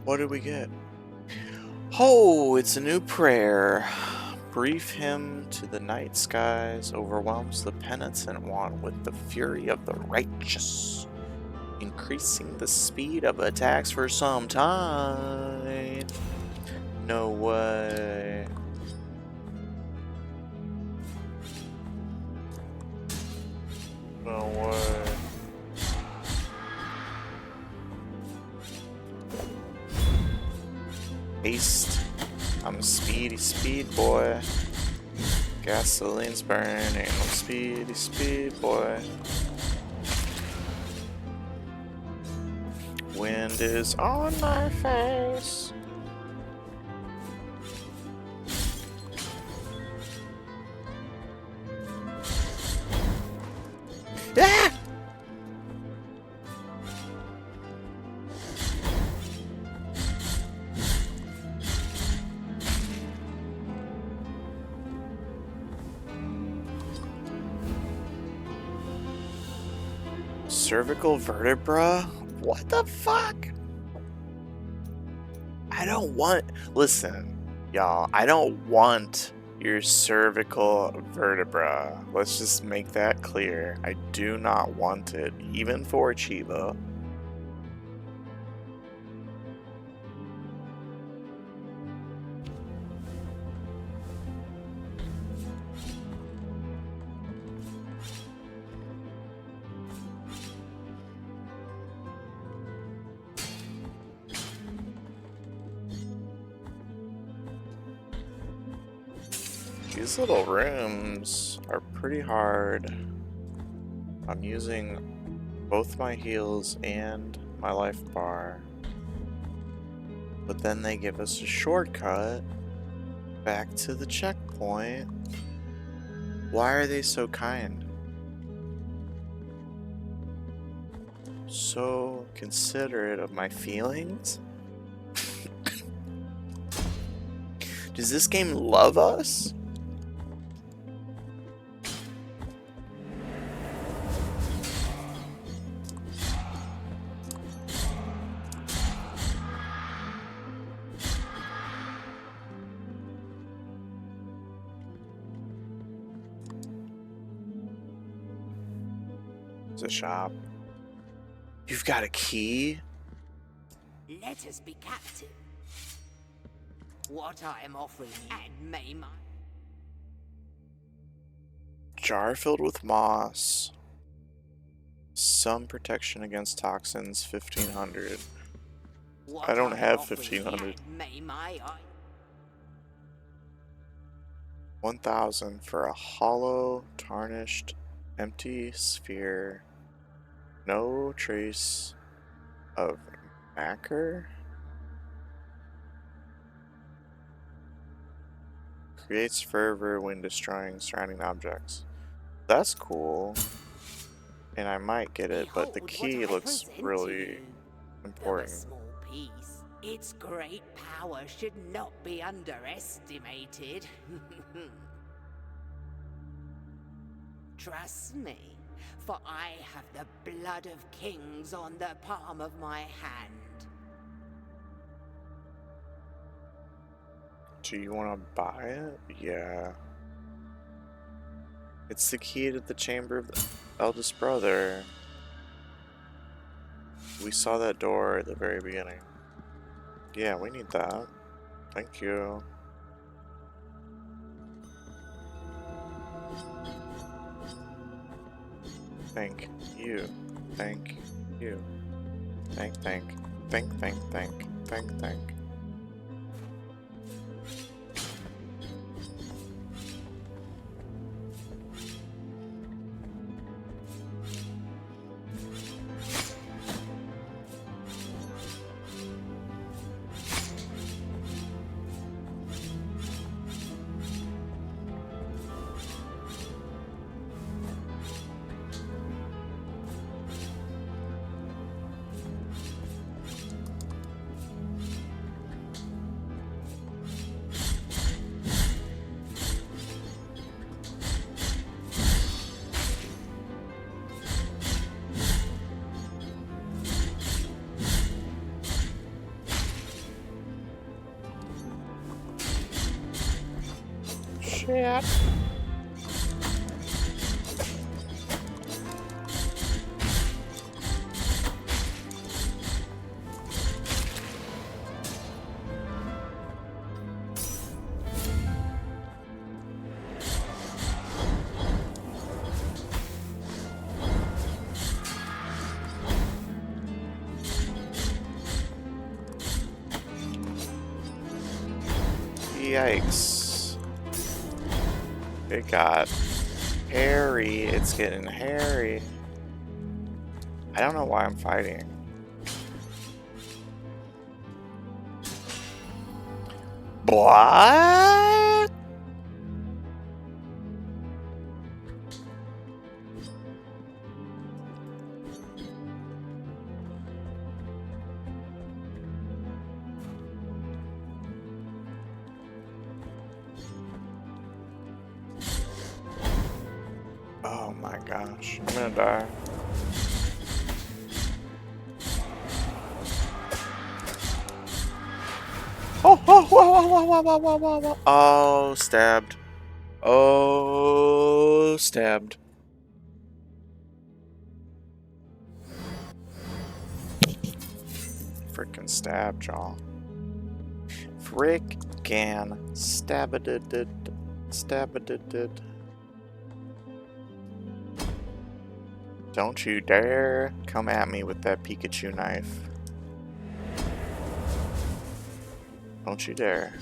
[SPEAKER 1] What did we get? Oh, it's a new prayer. Brief him to the night skies, overwhelms the penitent one with the fury of the righteous, increasing the speed of attacks for some time. No way. No way. Haste. I'm a speedy speed boy. Gasoline's burning. I'm a speedy speed boy. Wind is on my face. Ah! Cervical vertebra? What the fuck? I don't want... Listen, y'all, I don't want your cervical vertebra. Let's just make that clear. I do not want it, even for Chiba. These little rooms are pretty hard. I'm using both my heals and my life bar. But then they give us a shortcut back to the checkpoint. Why are they so kind? So considerate of my feelings? Does this game love us? A shop. You've got a key?
[SPEAKER 5] Let us be captive. What I am offering, and may my...
[SPEAKER 1] Jar filled with moss. Some protection against toxins, 1500.
[SPEAKER 5] What
[SPEAKER 1] I don't
[SPEAKER 5] am
[SPEAKER 1] have
[SPEAKER 5] offering,
[SPEAKER 1] 1500.
[SPEAKER 5] and may my...
[SPEAKER 1] 1000 for a hollow, tarnished, empty sphere. No trace of nacre. Creates fervor when destroying surrounding objects. That's cool. And I might get it, but the
[SPEAKER 5] Behold what
[SPEAKER 1] key
[SPEAKER 5] I
[SPEAKER 1] looks
[SPEAKER 5] present to
[SPEAKER 1] really
[SPEAKER 5] you. Though a
[SPEAKER 1] important.
[SPEAKER 5] small piece, its great power should not be underestimated. Trust me, for I have the blood of kings on the palm of my hand.
[SPEAKER 1] Do you want to buy it? Yeah. It's the key to the chamber of the eldest brother. We saw that door at the very beginning. Yeah, we need that. Thank you. Thank you. Thank you. Thank. Shit. Yikes. It got hairy. It's getting hairy. I don't know why I'm fighting. What? Oh my gosh. I'm gonna die. Oh, whoa. Oh, stabbed. Oh, stabbed. Frickin' stabbed, y'all. Frickin' stabbed. Stabbed. Don't you dare come at me with that Pikachu knife. Don't you dare.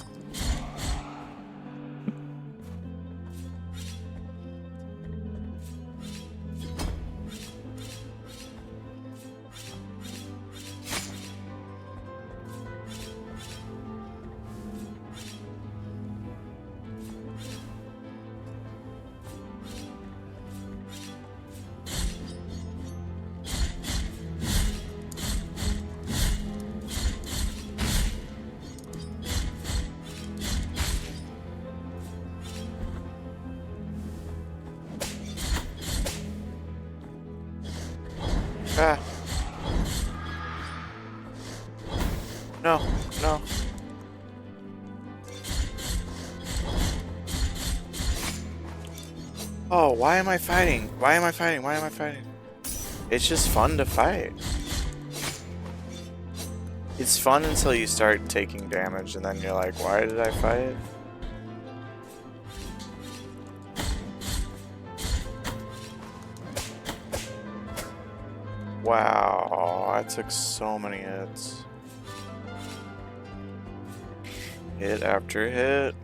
[SPEAKER 1] Ah. No. Oh, why am I fighting? Why am I fighting? It's just fun to fight. It's fun until you start taking damage and then you're like, why did I fight? Wow, I took so many hits. Hit after hit.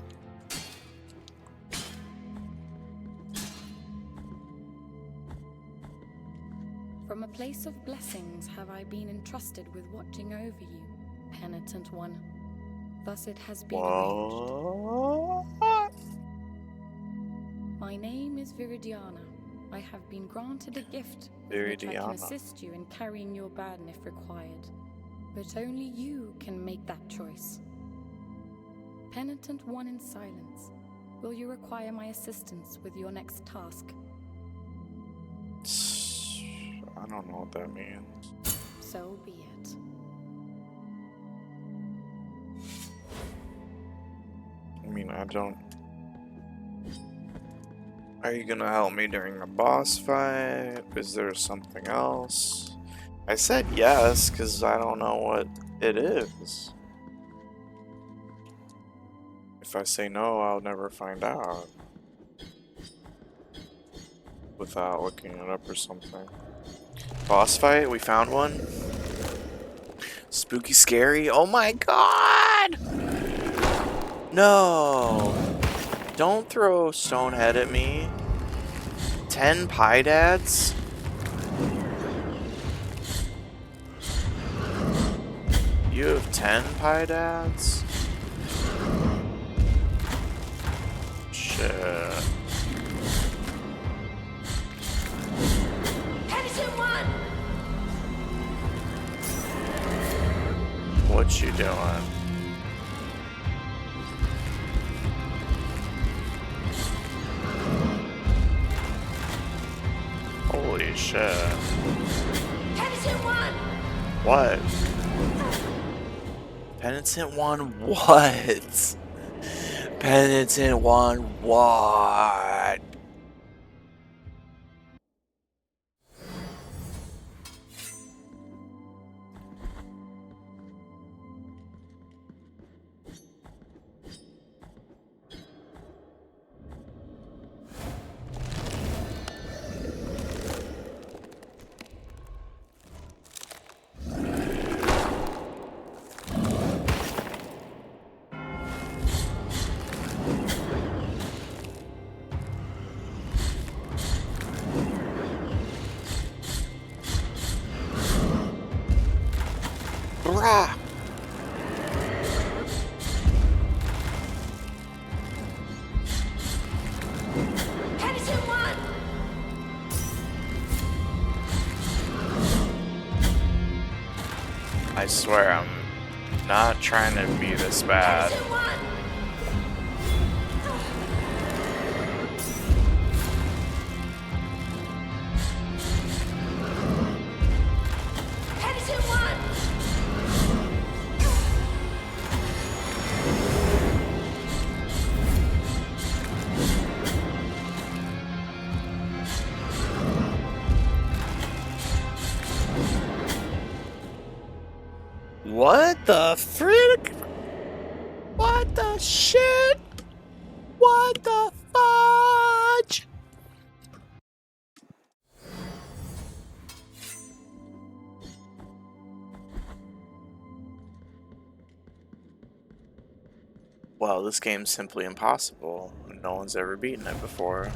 [SPEAKER 2] From a place of blessings have I been entrusted with watching over you, penitent one. Thus it has been arranged.
[SPEAKER 1] What?
[SPEAKER 2] My name is Viridiana. I have been granted a gift with which I can
[SPEAKER 1] Viridiana.
[SPEAKER 2] assist you in carrying your burden if required. But only you can make that choice. Penitent one in silence, will you require my assistance with your next task?
[SPEAKER 1] I don't know what that means.
[SPEAKER 2] So be it.
[SPEAKER 1] I mean, I don't... Are you gonna help me during the boss fight? Is there something else? I said yes, because I don't know what it is. If I say no, I'll never find out. Without looking it up or something. Boss fight? We found one? Spooky scary? Oh my god! No! Don't throw Stonehead at me. 10 Pie Dads? You have 10 Pie Dads? Shit.
[SPEAKER 5] Penitent one!
[SPEAKER 1] What you doing? Holy shit.
[SPEAKER 5] Penitent one!
[SPEAKER 1] What? Penitent one what? Penitent one what? Brah!
[SPEAKER 5] Penitent one!
[SPEAKER 1] I swear I'm not trying to be this bad.
[SPEAKER 5] Penitent one! Penitent one!
[SPEAKER 1] What the frick? What the shit? What the fudge? Well, this game's simply impossible. No one's ever beaten it before.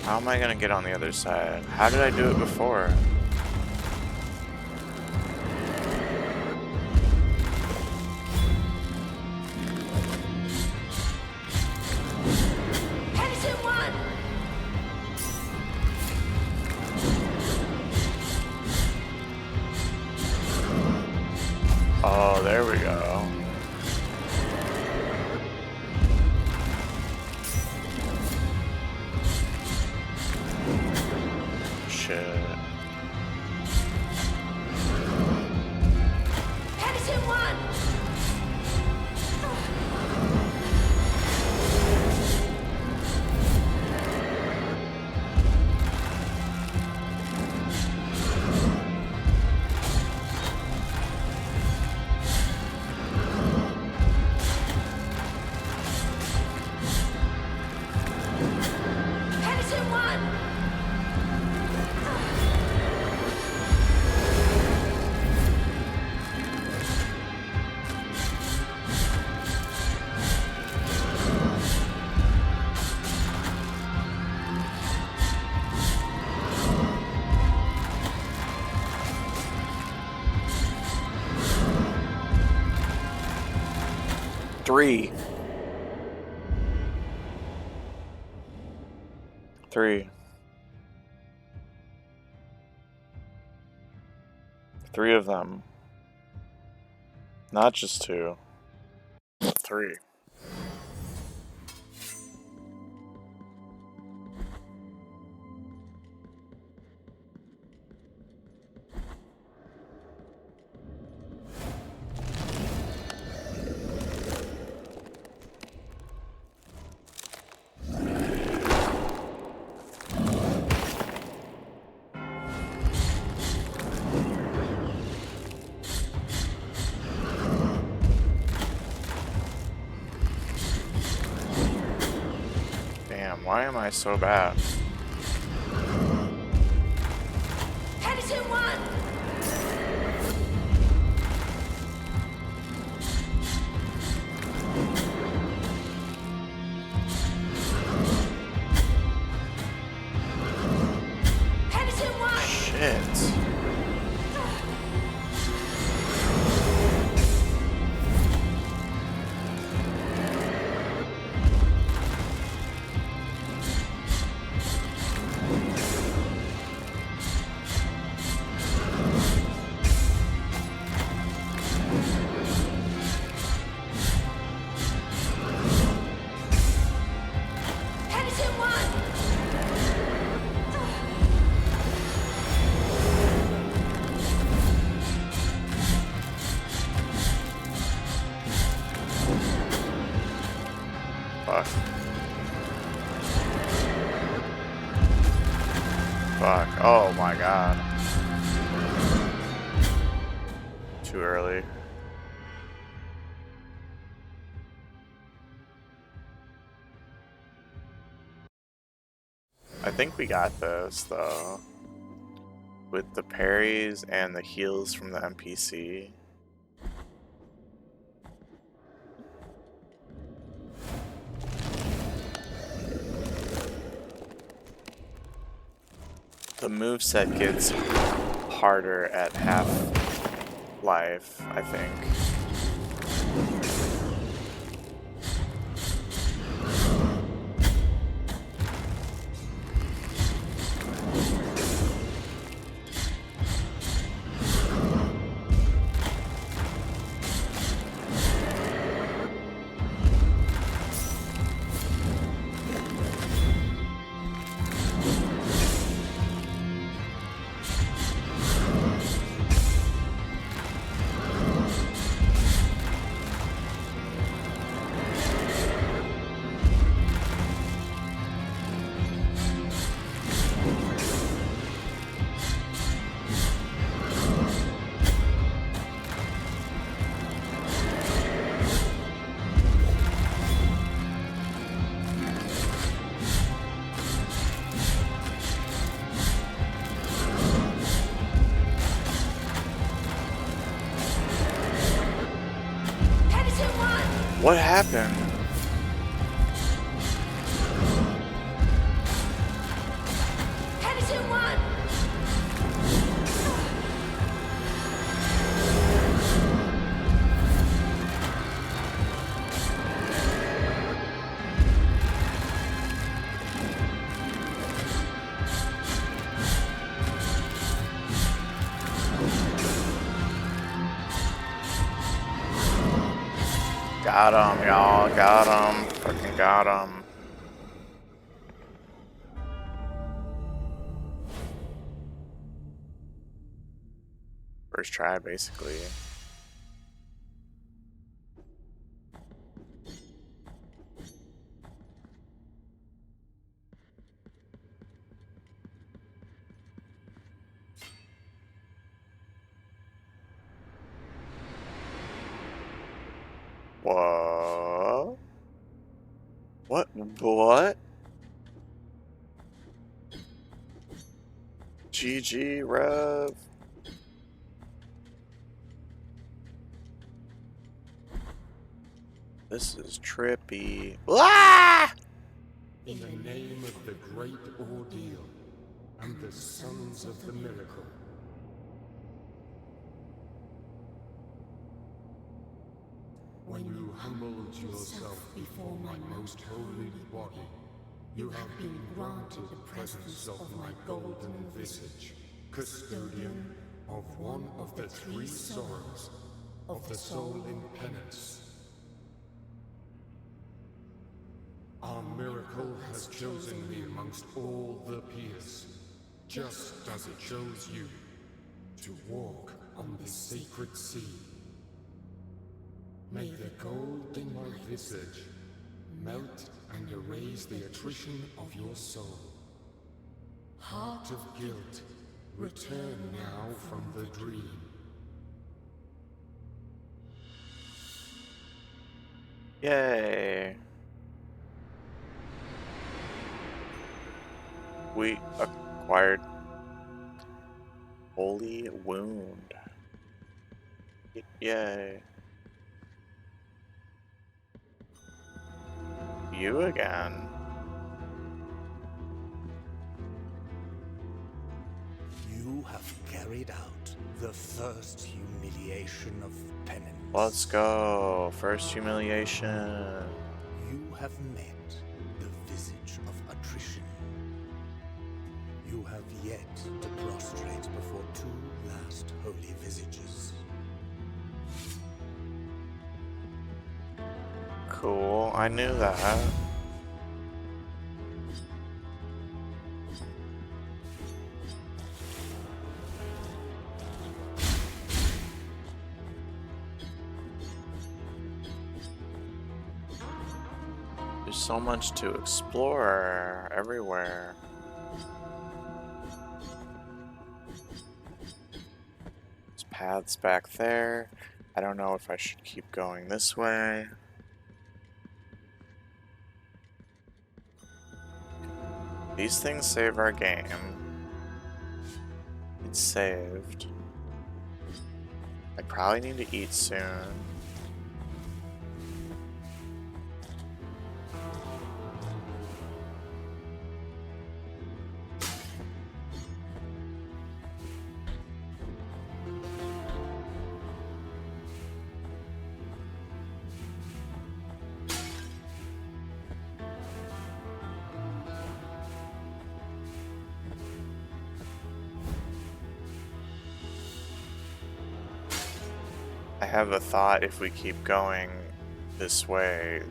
[SPEAKER 1] How am I gonna get on the other side? How did I do it before?
[SPEAKER 5] Penitent one!
[SPEAKER 1] Oh, there we go. Shit.
[SPEAKER 5] Penitent one! Penitent one!
[SPEAKER 1] 3. 3. 3 of them. Not just 2. 3. Why am I so bad?
[SPEAKER 7] Penitent one! Penitent one!
[SPEAKER 1] Shit.
[SPEAKER 7] Penitent one!
[SPEAKER 1] Fuck. Fuck. Oh my god. Too early. I think we got this though. With the parries and the heals from the NPC. The moveset gets harder at half life, I think. What happened?
[SPEAKER 7] Penitent one!
[SPEAKER 1] Got him, y'all. Got him. Fucking got him. First try, basically. What? What? GG, Rev. This is trippy. Ah!
[SPEAKER 3] In the name of the great ordeal and the sons of the miracle. When you humbled yourself before my most holy body, you have been granted the presence of my golden visage, custodian of one of the three sorrows of the soul in penance. Our miracle has chosen me amongst all the peers, just as it chose you, to walk on this sacred sea. May the gold in my visage melt and erase the attrition of your soul. Heart of guilt, return now from the dream.
[SPEAKER 1] Yay. We acquired Holy Wound. Yay. You again.
[SPEAKER 3] You have carried out the first humiliation of penance.
[SPEAKER 1] Let's go. First humiliation.
[SPEAKER 3] You have met the visage of attrition. You have yet to prostrate before two last holy visages.
[SPEAKER 1] Cool, I knew that. There's so much to explore everywhere. There's paths back there. I don't know if I should keep going this way. These things save our game. It's saved. I probably need to eat soon. I have a thought, if we keep going this way,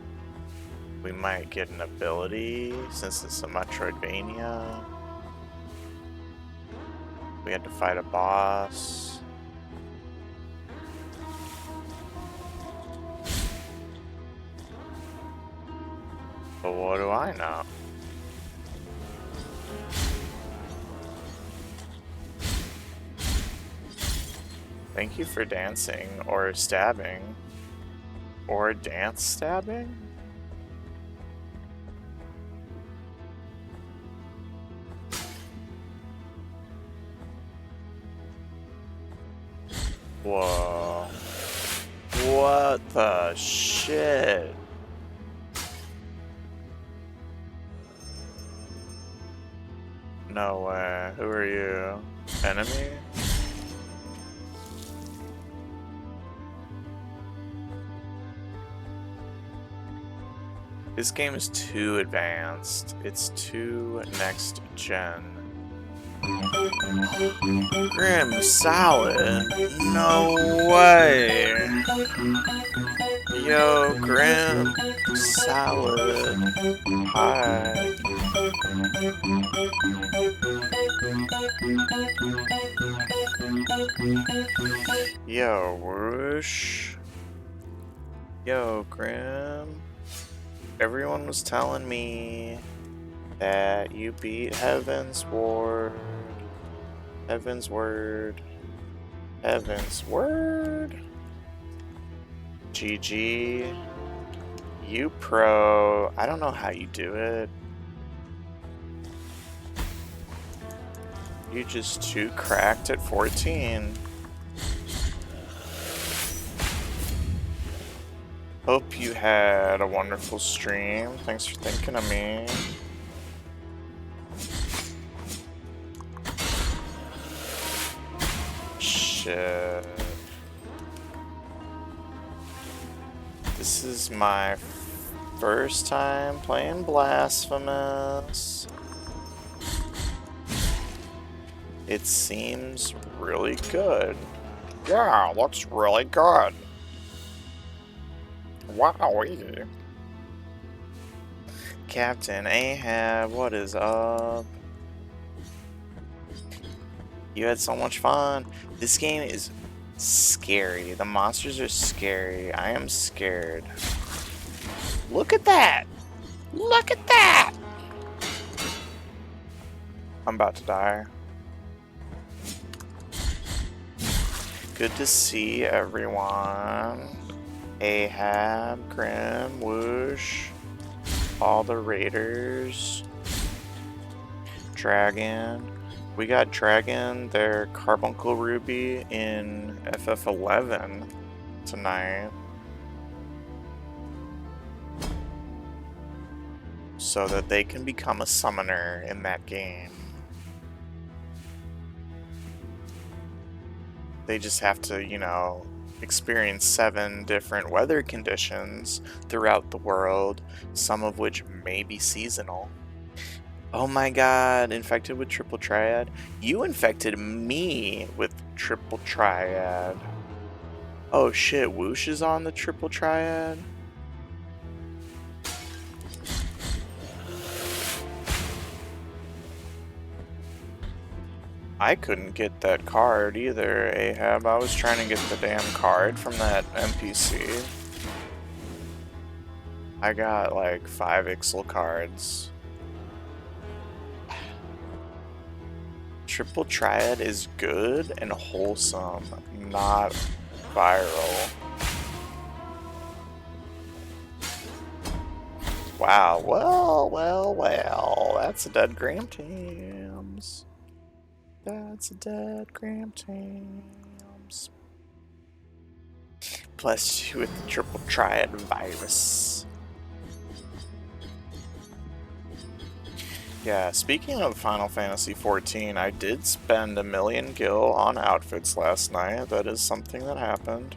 [SPEAKER 1] we might get an ability, since it's a Metroidvania. We had to fight a boss. But what do I know? Thank you for dancing, or stabbing. Or dance stabbing? Whoa. What the shit? No way. Who are you? Enemy? This game is too advanced. It's too next gen. Grim salad? No way! Yo, Grim salad. Hi. Yo, whoosh. Yo, Grim. Everyone was telling me that you beat Heaven's Word. Heaven's Word. Heaven's Word. GG. You pro. I don't know how you do it. You just too cracked at 14. Hope you had a wonderful stream. Thanks for thinking of me. Shit. This is my first time playing Blasphemous. It seems really good. Yeah, looks really good. Wowee. Captain Ahab, what is up? You had so much fun. This game is scary. The monsters are scary. I am scared. Look at that! Look at that! I'm about to die. Good to see everyone. Ahab, Grim, Whoosh, all the raiders. Dragon. We got Dragon, their Carbuncle Ruby in FF11 tonight. So that they can become a summoner in that game. They just have to, you know, experience 7 different weather conditions throughout the world, some of which may be seasonal. Oh my god, infected with triple triad? You infected me with triple triad. Oh shit, Whoosh is on the triple triad? I couldn't get that card either, Ahab. I was trying to get the damn card from that NPC. I got like 5 Ixal cards. Triple Triad is good and wholesome, not viral. Wow, well, that's a dead Gram Tams. That's a dead Gram Tams. Blessed you with the Triple Triad virus. Yeah, speaking of Final Fantasy XIV, I did spend 1,000,000 gil on outfits last night. That is something that happened.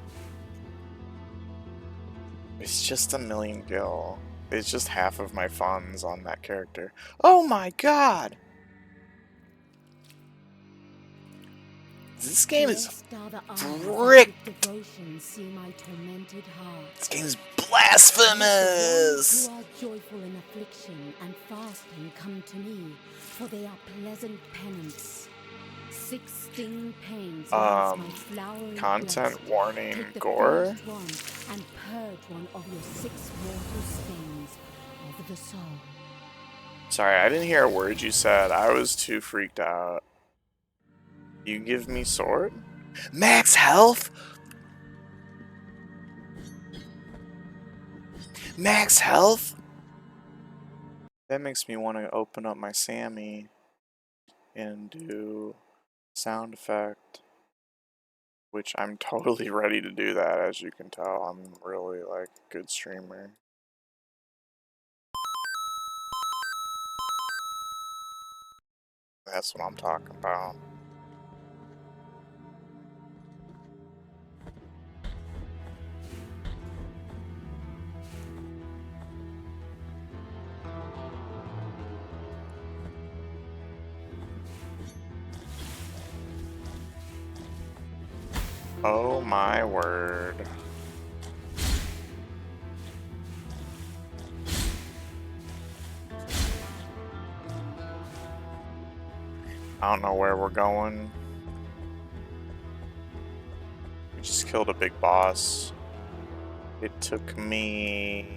[SPEAKER 1] It's just 1,000,000 gil. It's just half of my funds on that character. Oh my god! This game is frick. This game is blasphemous.
[SPEAKER 2] Who are joyful in affliction and fasting come to me, for they are pleasant penance. 16 pains my flowery
[SPEAKER 1] Content
[SPEAKER 2] breast.
[SPEAKER 1] warning,
[SPEAKER 2] Take the
[SPEAKER 1] gore.
[SPEAKER 2] first one and purge one of your 6 mortal stains of the soul.
[SPEAKER 1] Sorry, I didn't hear a word you said. I was too freaked out. You give me sword? Max health? Max health? That makes me want to open up my Sammy and do sound effect, which I'm totally ready to do that, as you can tell. I'm really like a good streamer. That's what I'm talking about. Oh my word. I don't know where we're going. We just killed a big boss. It took me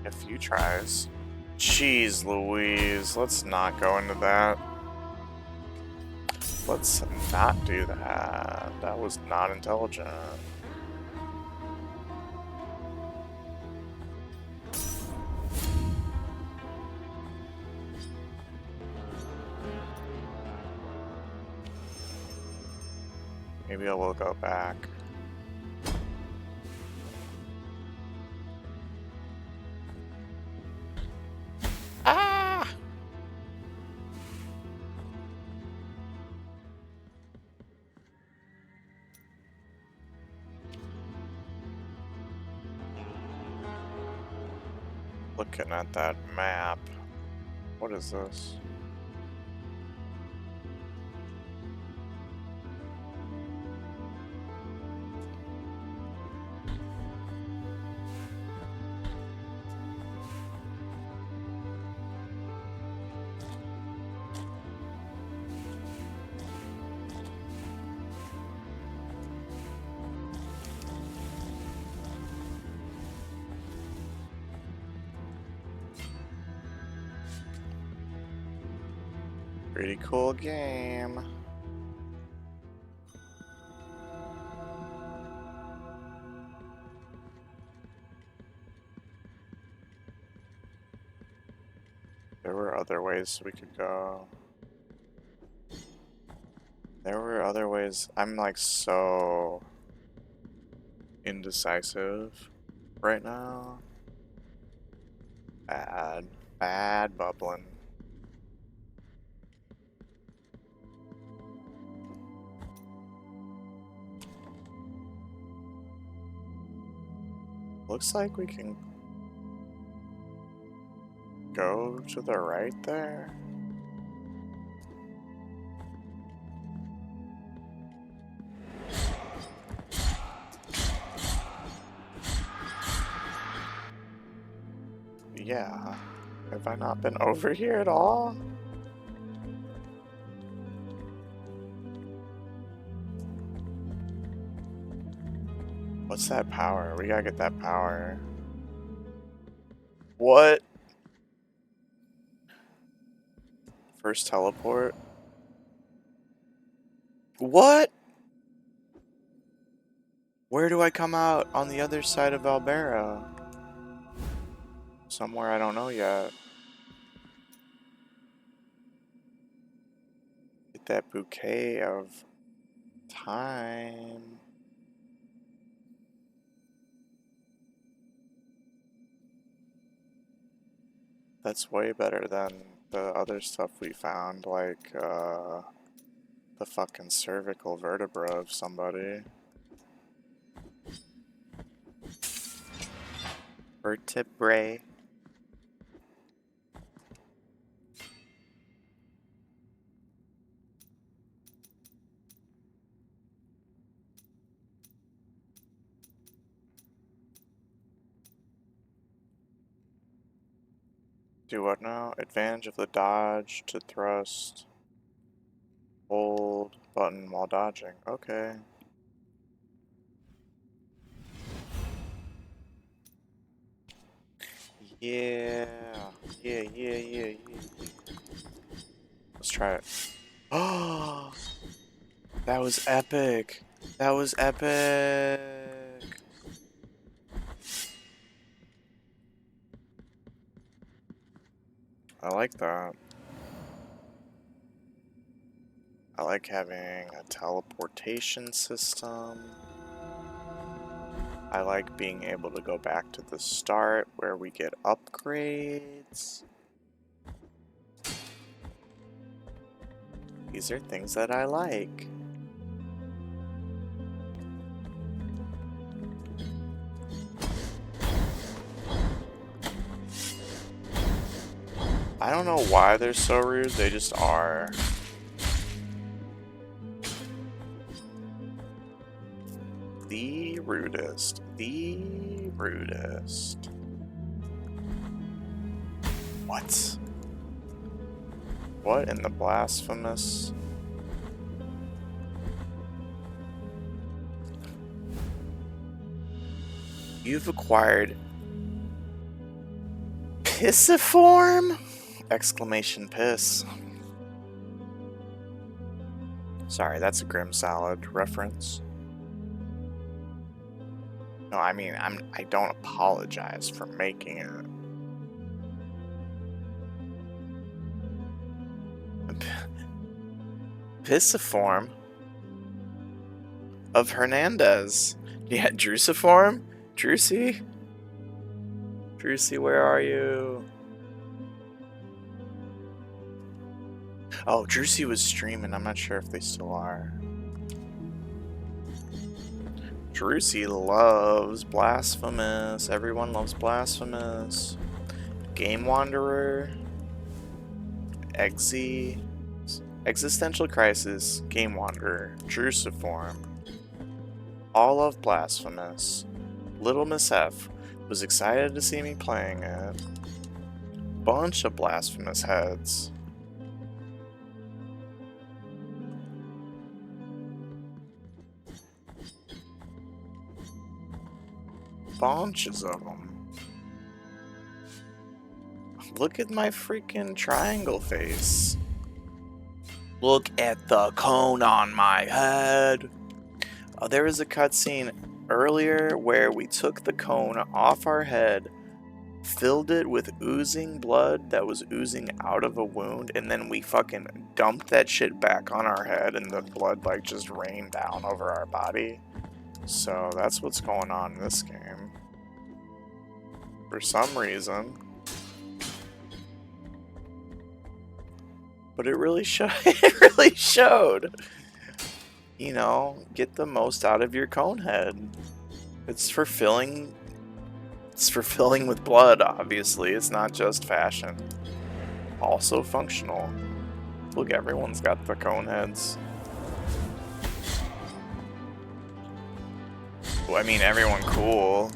[SPEAKER 1] a few tries. Jeez Louise, let's not go into that. Let's not do that. That was not intelligent. Maybe I will go back. Ah! Looking at that map. What is this? Pretty cool game. There were other ways we could go. There were other ways. I'm like so indecisive right now. Bad. Bad bubbling. Looks like we can go to the right there. Yeah. Have I not been over here at all? What's that power? We gotta get that power. What? First teleport? What? Where do I come out on the other side of Albera? Somewhere I don't know yet. Get that bouquet of time. That's way better than the other stuff we found, like the fucking cervical vertebra of somebody. Vertebrae. Do what now? Advantage of the dodge to thrust. Hold button while dodging. Okay. Yeah. Yeah. Let's try it. Oh, that was epic. That was epic. I like that. I like having a teleportation system. I like being able to go back to the start where we get upgrades. These are things that I like. I don't know why they're so rude, they just are. The rudest. The rudest. What? What in the Blasphemous? You've acquired Pissiform? Exclamation piss. Sorry, that's a Grim Salad reference. No, I mean, I don't apologize for making it. Pissiform of Hernandez. Yeah, Drusiform? Drusy? Drusy, where are you? Oh, Drusy was streaming. I'm not sure if they still are. Drusy loves Blasphemous. Everyone loves Blasphemous. Game Wanderer. Existential Crisis. Game Wanderer. Drusiform. All love Blasphemous. Little Miss F was excited to see me playing it. Bunch of Blasphemous heads. Bunches of them. Look at my freaking triangle face. Look at the cone on my head. There was a cutscene earlier where we took the cone off our head, filled it with oozing blood that was oozing out of a wound, and then we fucking dumped that shit back on our head, and the blood like just rained down over our body. So that's what's going on in this game. For some reason. But it really showed. It really showed. You know, get the most out of your cone head. It's for filling. It's for filling with blood, obviously. It's not just fashion. Also functional. Look, everyone's got the cone heads. Well, I mean, everyone cool.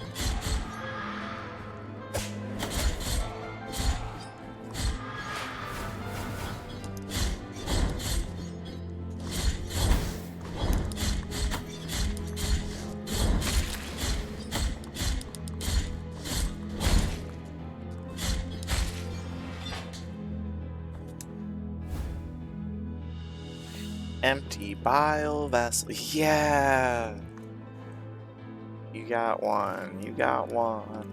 [SPEAKER 1] Empty bile vessel. Yeah! You got one. You got one.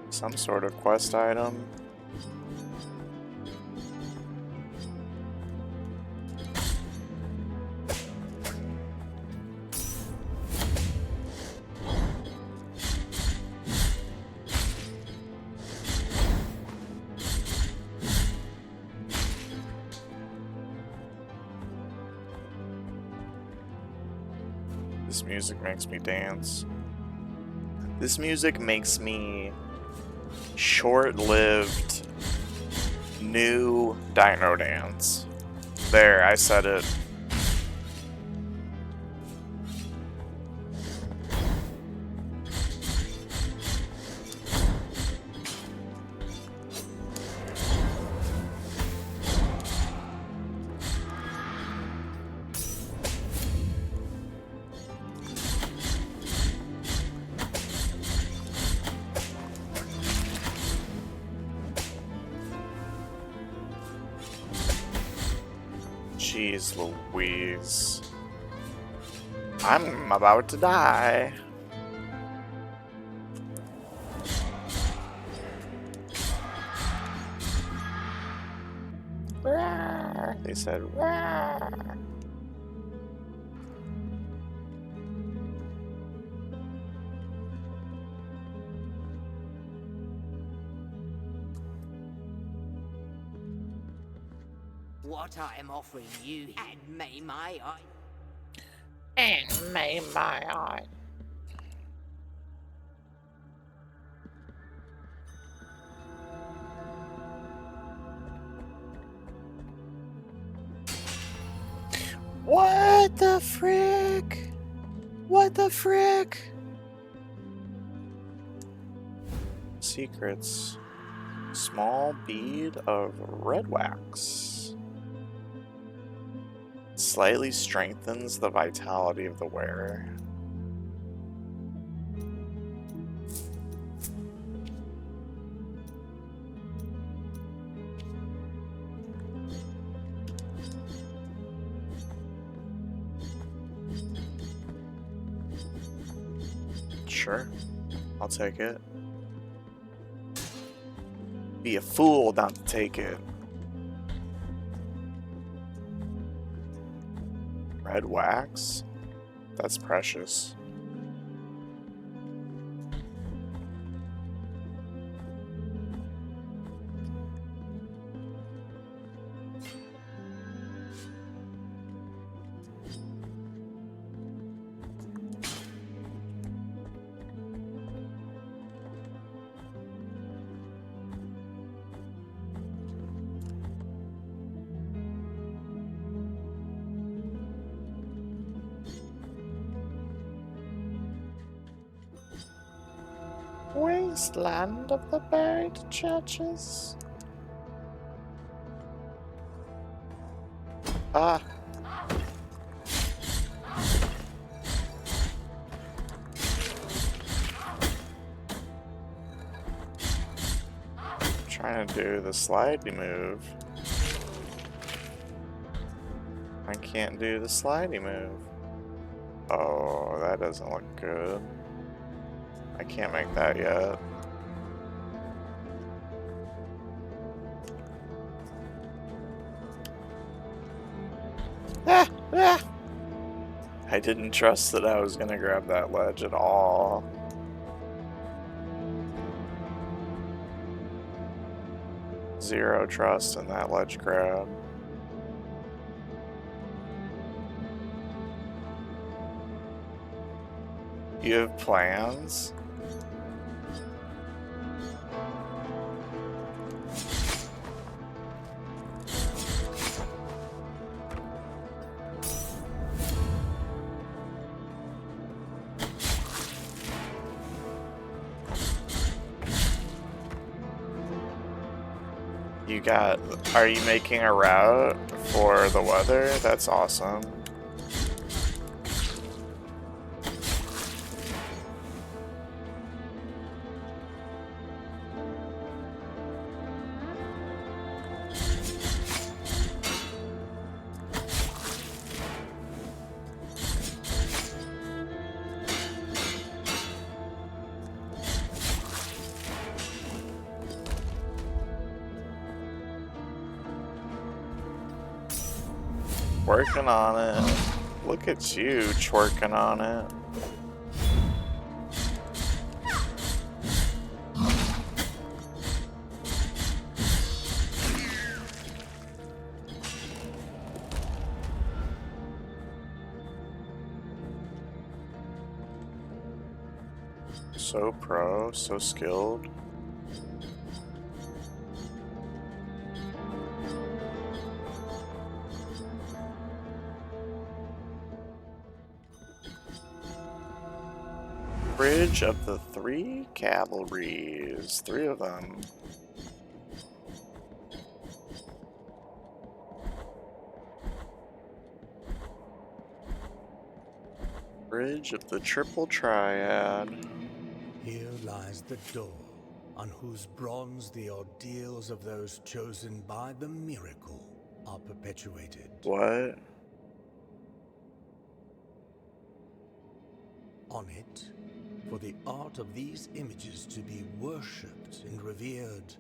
[SPEAKER 1] Some sort of quest item. This music makes me dance. This music makes me short-lived new Dino Dance. There, I said it. Jeez Louise. I'm about to die. Rawr. They said, rawr.
[SPEAKER 5] What I am offering you, and may my eye.
[SPEAKER 1] And may my eye. What the frick? What the frick? Secrets. Small bead of red wax. Slightly strengthens the vitality of the wearer. Sure, I'll take it. Be a fool not to take it. Red wax? That's precious. Wasteland of the buried churches. Ah. Trying to do the slidey move. I can't do the slidey move. Oh, that doesn't look good. I can't make that yet. Ah! Ah! I didn't trust that I was gonna grab that ledge at all. Zero trust in that ledge grab. You have plans? You got... Are you making a route for the weather? That's awesome. Working on it. Look at you, twerking on it. So pro, so skilled. Bridge of the Three Cavalries. 3 of them. Bridge of the Triple Triad.
[SPEAKER 3] Here lies the door, on whose bronze the ordeals of those chosen by the miracle are perpetuated.
[SPEAKER 1] What?
[SPEAKER 3] On it, for the art of these images to be worshipped and revered,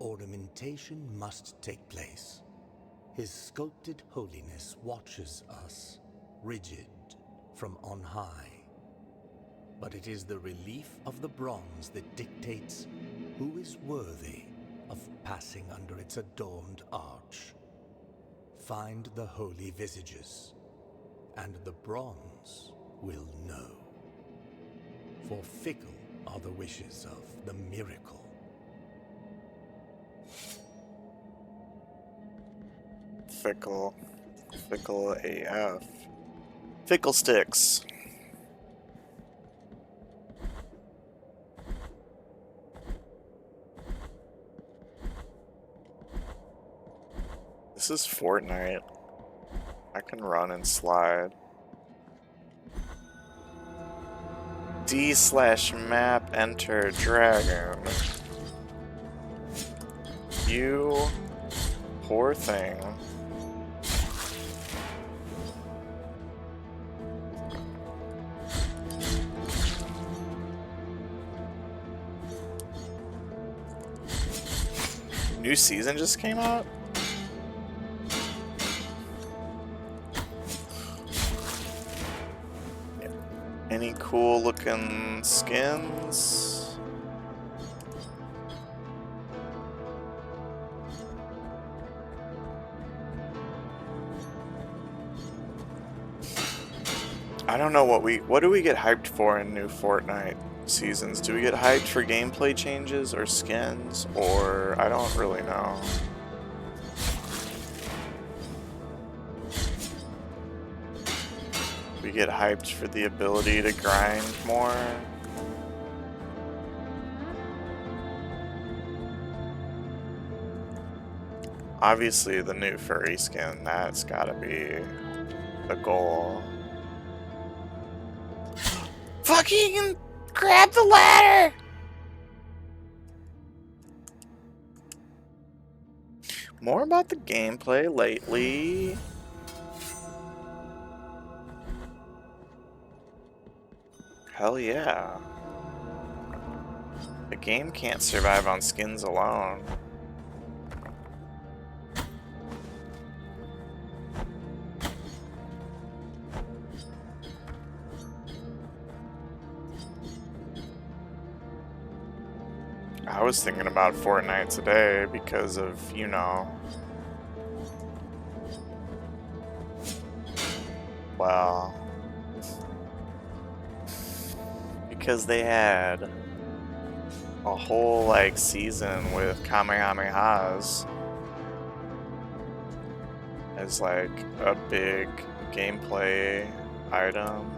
[SPEAKER 3] ornamentation must take place. His sculpted holiness watches us, rigid from on high. But it is the relief of the bronze that dictates who is worthy of passing under its adorned arch. Find the holy visages, and the bronze will know. For fickle are the wishes of the miracle.
[SPEAKER 1] Fickle. Fickle AF. Fickle sticks. This is Fortnite. I can run and slide. D/map enter dragon. You poor thing. New season just came out? Any cool looking skins? I don't know what do we get hyped for in new Fortnite seasons? Do we get hyped for gameplay changes or skins, or I don't really know. We get hyped for the ability to grind more. Obviously the new furry skin, that's gotta be the goal. Fucking grab the ladder! More about the gameplay lately. hell yeah. The game can't survive on skins alone. I was thinking about Fortnite today because of, you know, well, because they had a whole, like, season with Kamehamehas as, like, a big gameplay item.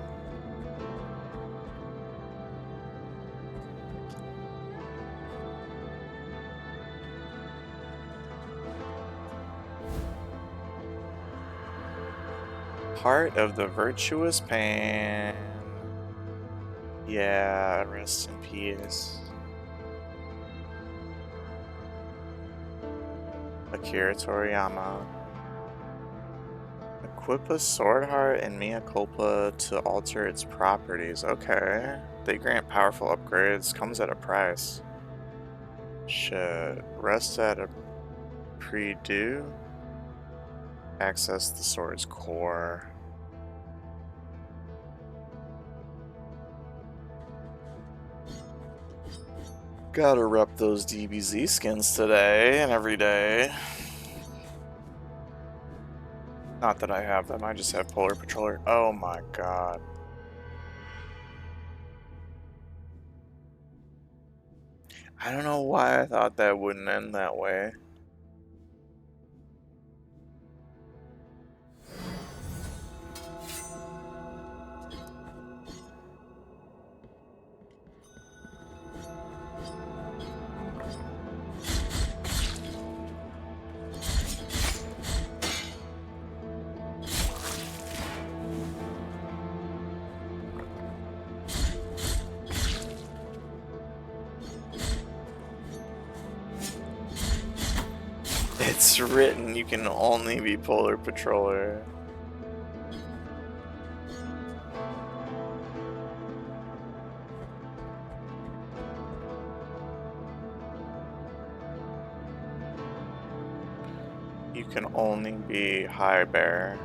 [SPEAKER 1] Part of the virtuous pain. Yeah, rest in peace. Akira Toriyama. Equip a sword heart and mea culpa to alter its properties. Okay. They grant powerful upgrades. Comes at a price. Shit. Rest at a pre-due. Access the sword's core. Gotta rep those DBZ skins today and every day. Not that I have them, I just have Polar Patroller. Oh my god. I don't know why I thought that wouldn't end that way. It's written you can only be Polar Patroller. You can only be High Bear.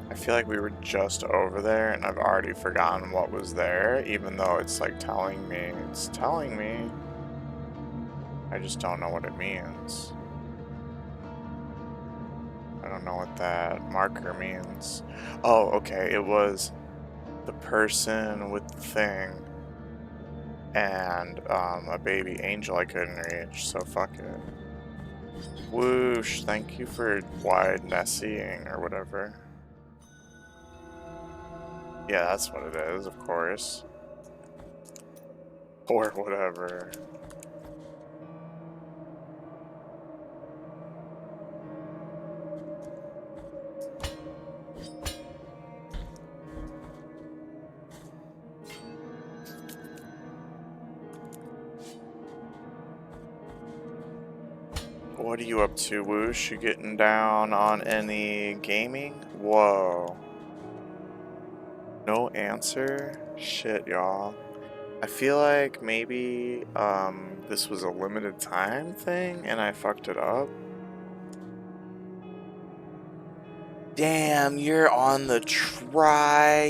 [SPEAKER 1] I feel like we were just over there and I've already forgotten what was there, even though it's like telling me. It's telling me. I just don't know what it means. I don't know what that marker means. Oh, okay, it was the person with the thing and a baby angel I couldn't reach, so fuck it. Whoosh, thank you for wide Nessieing or whatever. Yeah, that's what it is, of course. Or whatever. What are you up to, Whoosh? You getting down on any gaming? Whoa. No answer? Shit, y'all. I feel like maybe this was a limited time thing and I fucked it up. Damn, you're on the triad.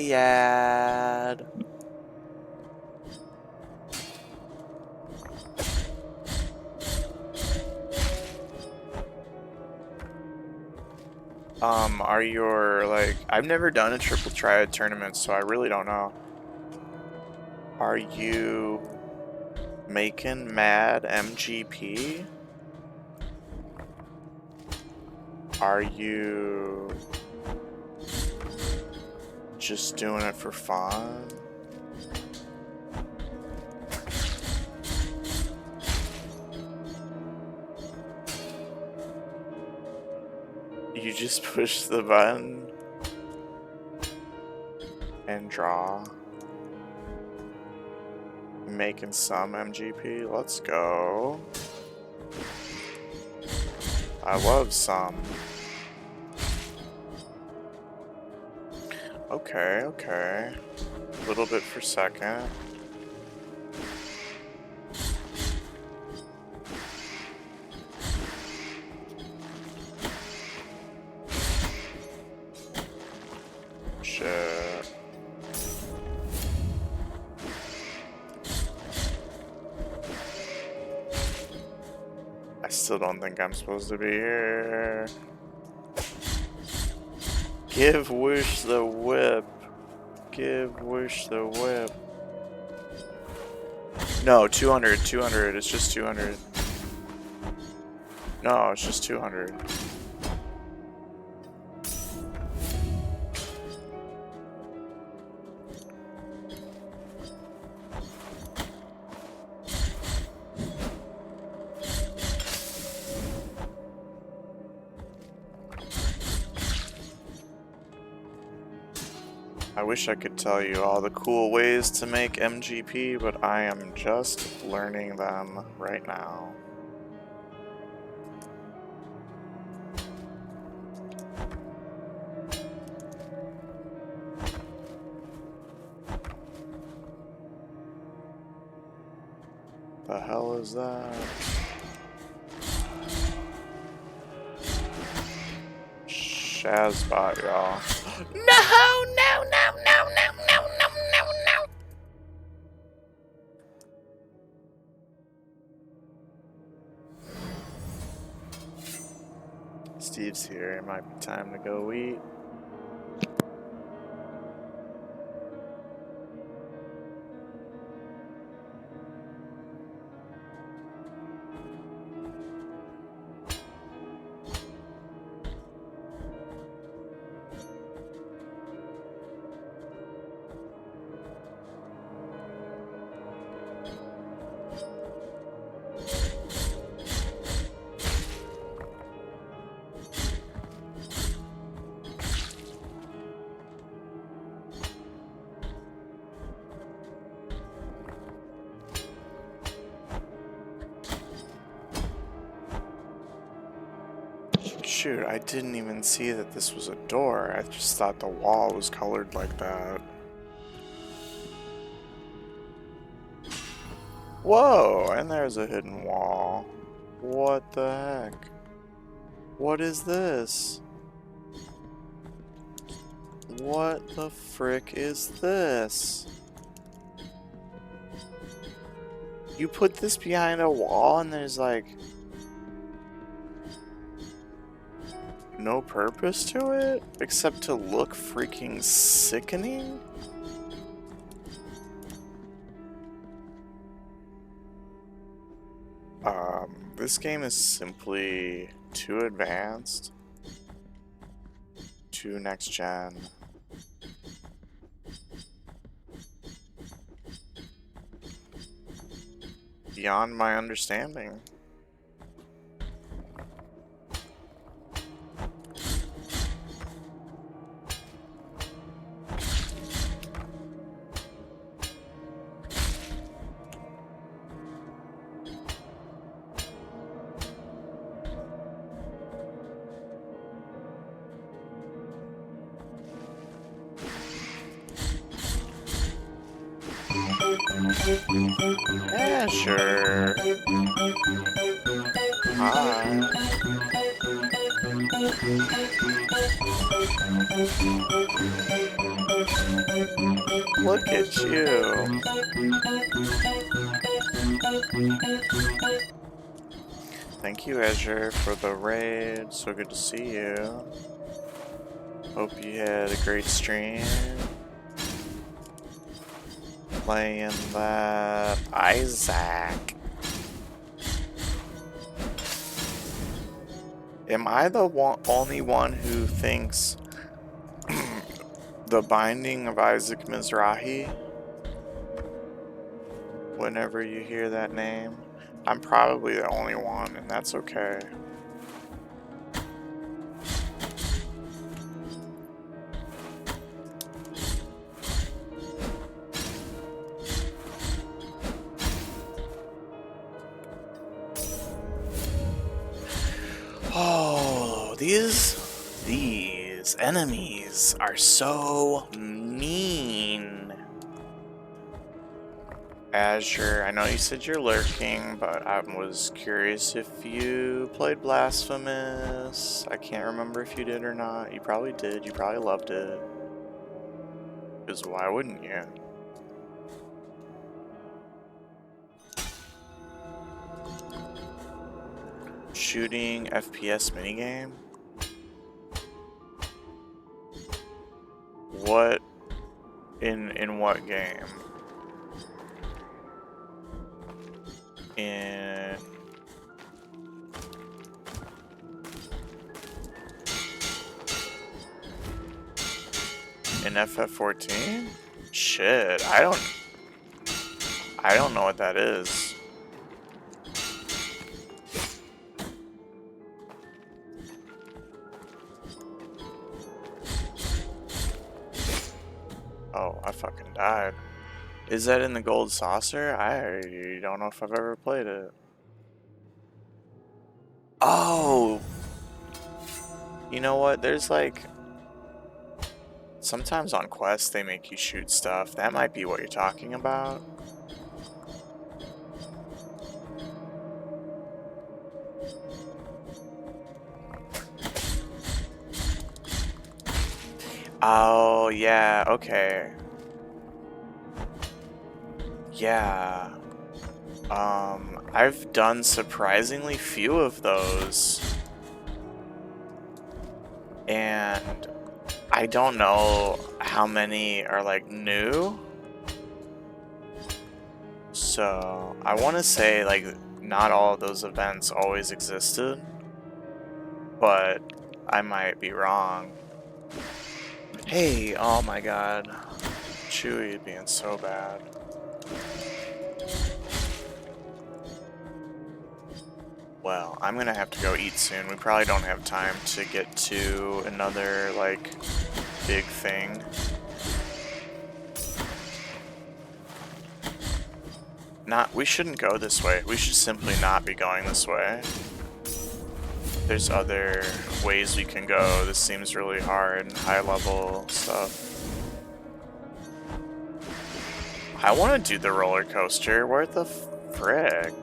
[SPEAKER 1] Are your, like, I've never done a triple triad tournament, so I really don't know. Are you making mad MGP? Are you just doing it for fun? You just push the button and draw. Making some MGP. Let's go. I love some. Okay, okay. A little bit per second. Shit. I still don't think I'm supposed to be here. Give Wish the whip. Give Wish the whip. No, 200, 200. It's just 200. No, it's just 200. I wish I could tell you all the cool ways to make MGP, but I am just learning them right now. The hell is that? Shazbot, y'all. No, no, no, no, no, no, no, no, no. Steve's here. It might be time to go eat. Shoot, I didn't even see that this was a door. I just thought the wall was colored like that. Whoa, and there's a hidden wall. What the heck? What is this? What the frick is this? You put this behind a wall and there's like no purpose to it except to look freaking sickening? This game is simply too advanced, too next gen. Beyond my understanding. Yeah, sure. Hi. Look at you. Thank you, Azure, for the raid. So good to see you. Hope you had a great stream. Playing that Isaac. Am I the only one who thinks The Binding of Isaac Mizrahi? Whenever you hear that name, I'm probably the only one, and that's okay. These enemies are so mean. Azure, I know you said you're lurking, but I was curious if you played Blasphemous. I can't remember if you did or not. You probably did. You probably loved it. Because why wouldn't you? Shooting FPS minigame? What? In what game? In FF14? Shit, I don't know what that is. Oh, I fucking died. Is that in the gold saucer? I don't know if I've ever played it. Oh! You know what? There's like... Sometimes on quests they make you shoot stuff. That might be what you're talking about. Oh, yeah, okay. Yeah. I've done surprisingly few of those. And I don't know how many are like new. So I want to say like not all of those events always existed, but I might be wrong. Hey, oh my god. Chewie being so bad. Well, I'm gonna have to go eat soon. We probably don't have time to get to another, like, big thing. We shouldn't go this way. We should simply not be going this way. There's other ways we can go. This seems really hard, high level stuff. I want to do the roller coaster. Where the frick?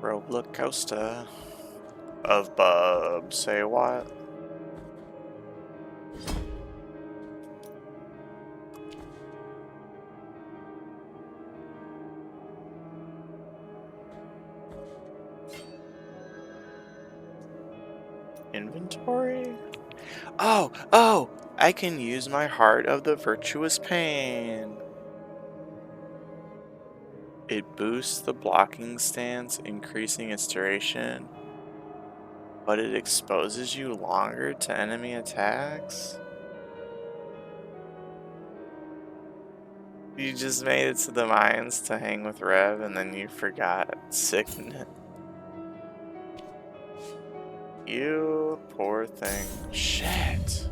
[SPEAKER 1] Roller coaster of Bub. Say what? Inventory? Oh! I can use my Heart of the Virtuous Pain. It boosts the blocking stance, increasing its duration, but it exposes you longer to enemy attacks? You just made it to the mines to hang with Rev and then you forgot Signet. You poor thing. Shit.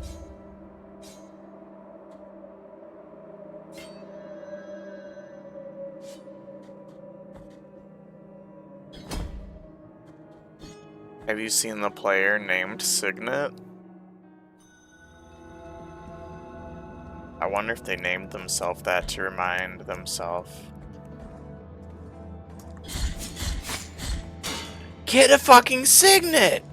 [SPEAKER 1] Have you seen the player named Signet? I wonder if they named themselves that to remind themselves. Get a fucking Signet!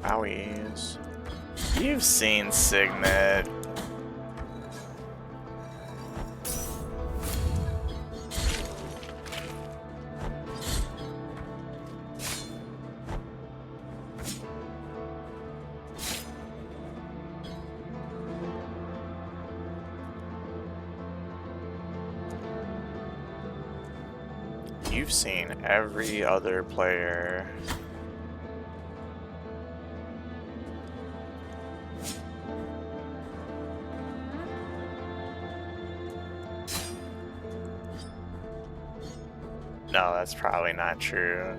[SPEAKER 1] Owies. You've seen Signet. You've seen every other player. No, that's probably not true.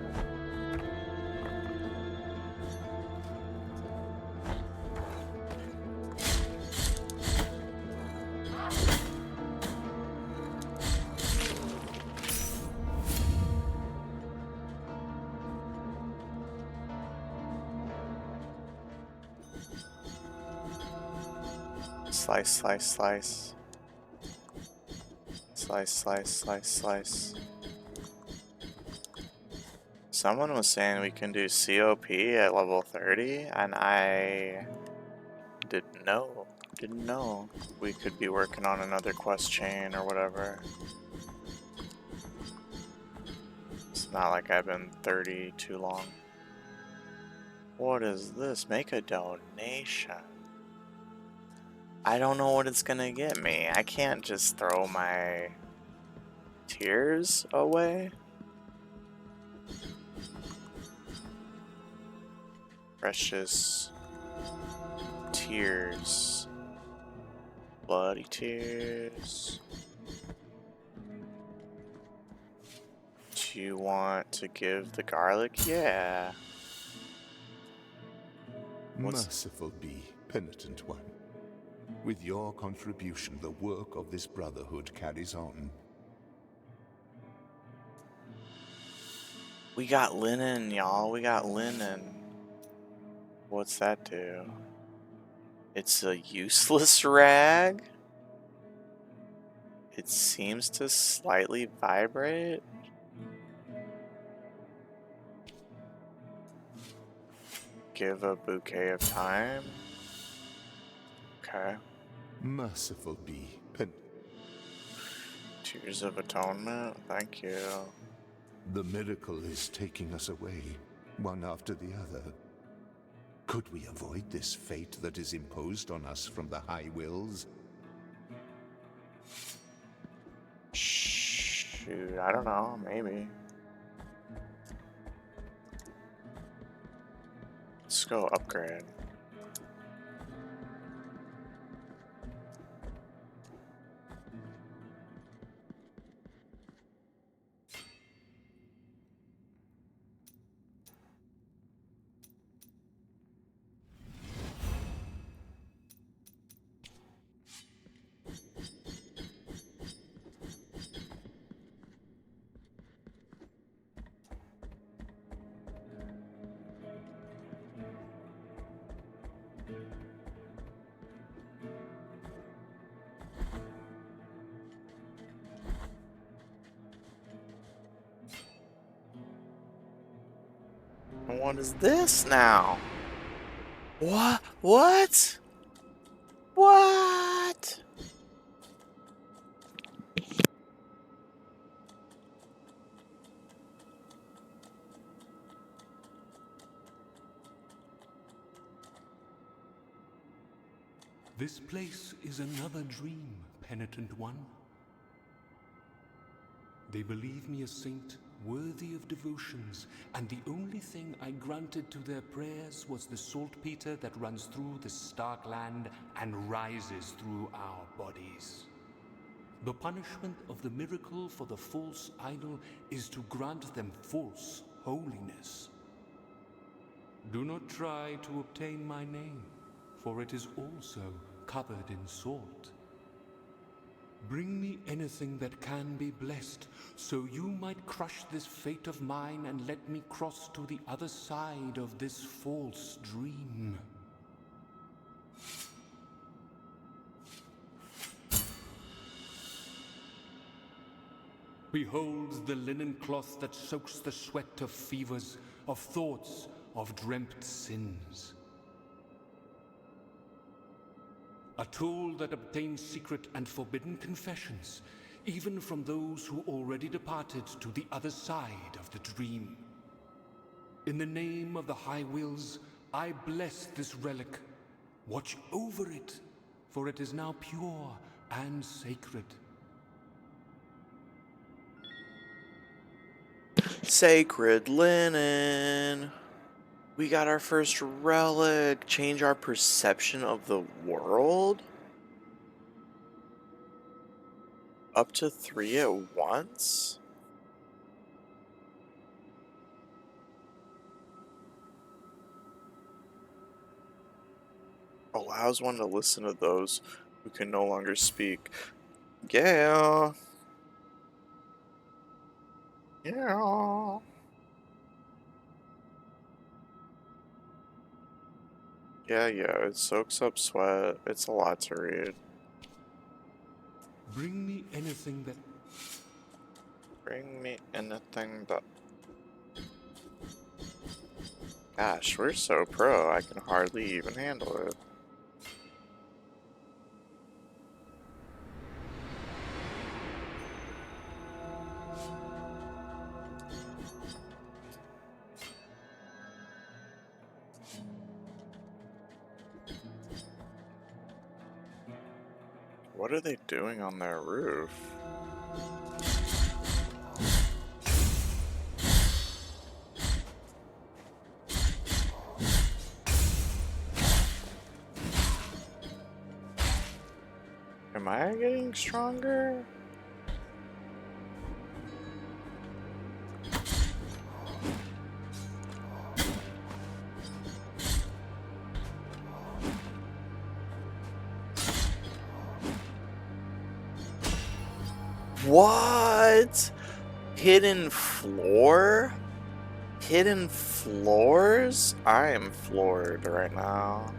[SPEAKER 1] Slice, slice, slice. Slice, slice, slice, slice. Someone was saying we can do COP at level 30, and I didn't know. Didn't know we could be working on another quest chain or whatever. It's not like I've been 30 too long. What is this? Make a donation. I don't know what it's gonna get me. I can't just throw my tears away. Precious tears. Bloody tears. Do you want to give the garlic? Yeah.
[SPEAKER 3] Merciful be, penitent one. With your contribution, the work of this brotherhood carries on.
[SPEAKER 1] We got linen, y'all. We got linen. What's that do? It's a useless rag? It seems to slightly vibrate. Give a bouquet of time. Okay.
[SPEAKER 3] Merciful be,
[SPEAKER 1] Tears of Atonement. Thank you.
[SPEAKER 3] The miracle is taking us away, one after the other. Could we avoid this fate that is imposed on us from the High Wills?
[SPEAKER 1] Shoot, I don't know. Maybe. Let's go upgrade. What is this now? What? What? What?
[SPEAKER 3] This place is another dream, penitent one. They believe me a saint worthy of devotions, and the only thing I granted to their prayers was the saltpeter that runs through this stark land and rises through our bodies. The punishment of the miracle for the false idol is to grant them false holiness. Do not try to obtain my name, for it is also covered in salt. Bring me anything that can be blessed, so you might crush this fate of mine and let me cross to the other side of this false dream. Behold the linen cloth that soaks the sweat of fevers, of thoughts, of dreamt sins.
[SPEAKER 8] A tool that obtains secret and forbidden confessions, even from those who already departed to the other side of the dream. In the name of the High Wills, I bless this relic. Watch over it, for it is now pure and sacred.
[SPEAKER 1] Sacred linen. We got our first relic. Change our perception of the world? Up to 3 at once? Allows one to listen to those who can no longer speak. Yeah. Yeah. Yeah, it soaks up sweat. It's a lot to read.
[SPEAKER 8] Bring me anything that...
[SPEAKER 1] Bring me anything that... Gosh, we're so pro, I can hardly even handle it. What are they doing on their roof? Am I getting stronger? What? Hidden floor? Hidden floors? I am floored right now.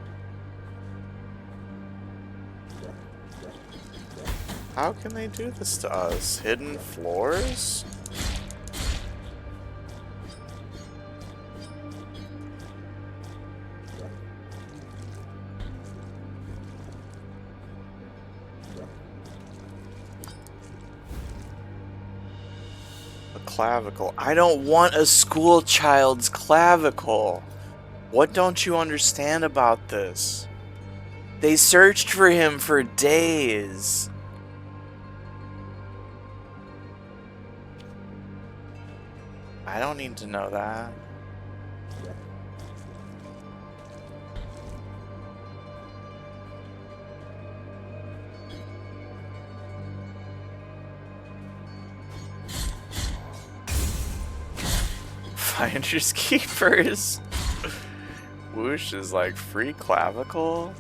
[SPEAKER 1] How can they do this to us? Hidden floors? A clavicle. I don't want a school child's clavicle. What don't you understand about this? They searched for him for days. I don't need to know that. Finders Keepers. Whoosh is like free clavicle.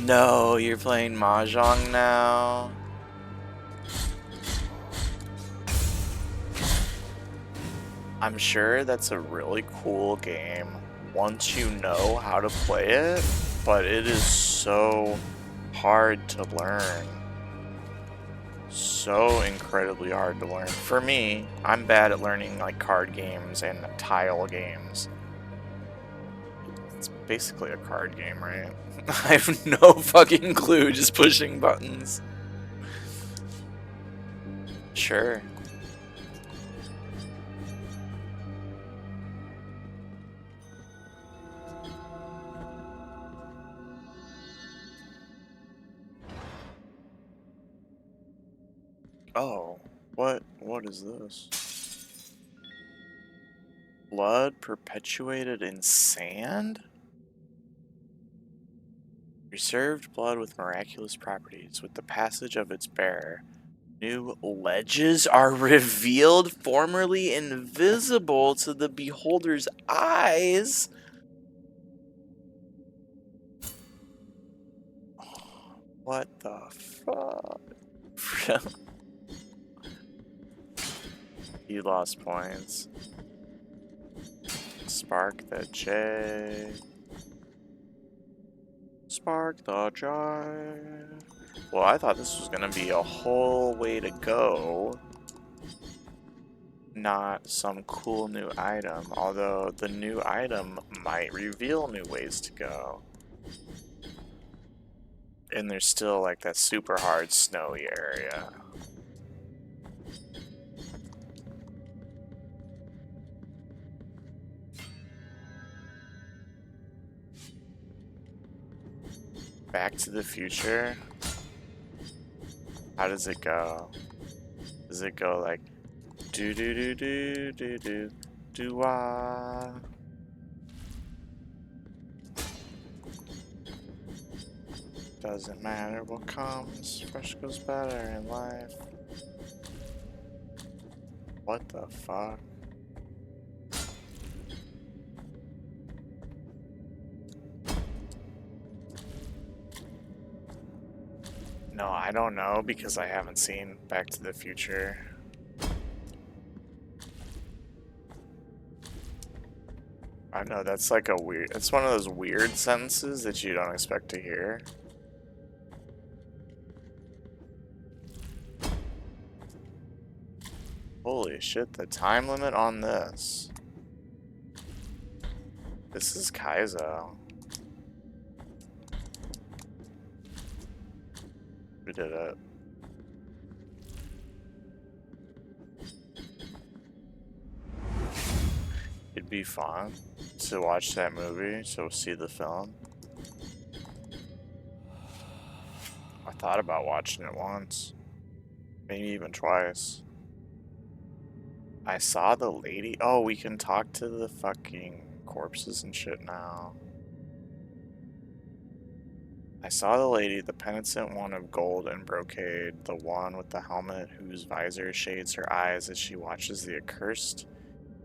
[SPEAKER 1] No, you're playing Mahjong now. I'm sure that's a really cool game once you know how to play it, but it is so hard to learn. So incredibly hard to learn. For me, I'm bad at learning like card games and tile games. It's basically a card game, right? I have no fucking clue, just pushing buttons. Sure. Oh, what is this? Blood perpetuated in sand? Preserved blood with miraculous properties. With the passage of its bearer, new ledges are revealed, formerly invisible to the beholder's eyes. What the fuck? You lost points. Spark the J. Spark the J. Well, I thought this was gonna be a whole way to go, not some cool new item, although the new item might reveal new ways to go. And there's still like that super hard snowy area. Back to the Future? How does it go? Does it go like do do do do do do do wah? Doesn't matter what comes, fresh goes better in life. What the fuck? No, I don't know because I haven't seen Back to the Future. I know that's like a weird, it's one of those weird sentences that you don't expect to hear. Holy shit, the time limit on this. This is Kaizo. We did it. It'd be fun to watch that movie, to see the film. I thought about watching it once. Maybe even twice. I saw the lady. Oh, we can talk to the fucking corpses and shit now. I saw the lady, the penitent one of gold and brocade, the one with the helmet whose visor shades her eyes as she watches the accursed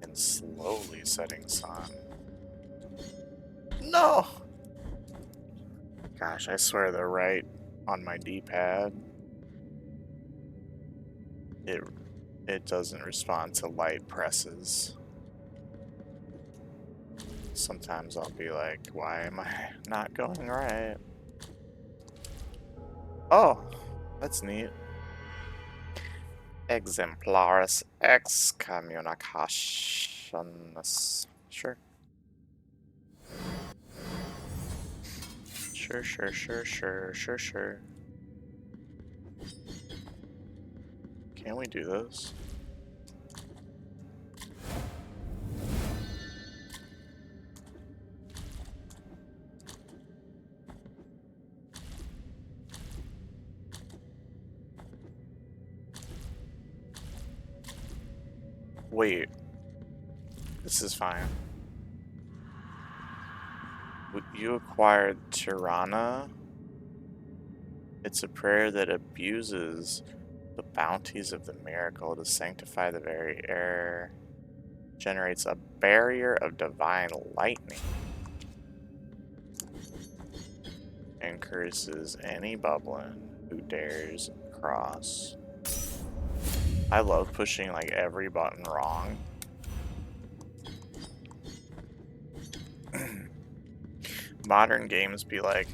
[SPEAKER 1] and slowly setting sun. No! Gosh, I swear they're right on my D-pad. It doesn't respond to light presses. Sometimes I'll be like, why am I not going right? Oh, that's neat. Exemplaris excommunicationis. Sure. Sure. Can we do this? Wait. This is fine. You acquired Tirana. It's a prayer that abuses the bounties of the miracle to sanctify the very air. Generates a barrier of divine lightning. And curses any bubbling who dares cross. I love pushing like every button wrong. Modern games be like,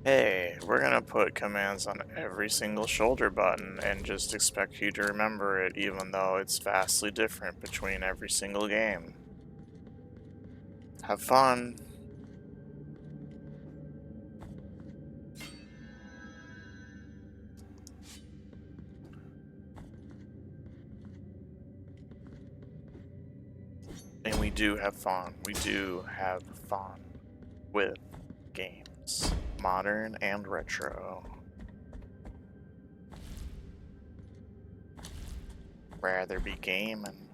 [SPEAKER 1] hey, we're gonna put commands on every single shoulder button and just expect you to remember it even though it's vastly different between every single game. Have fun. And we do have fun. We do have fun with games, modern and retro. Rather be gaming.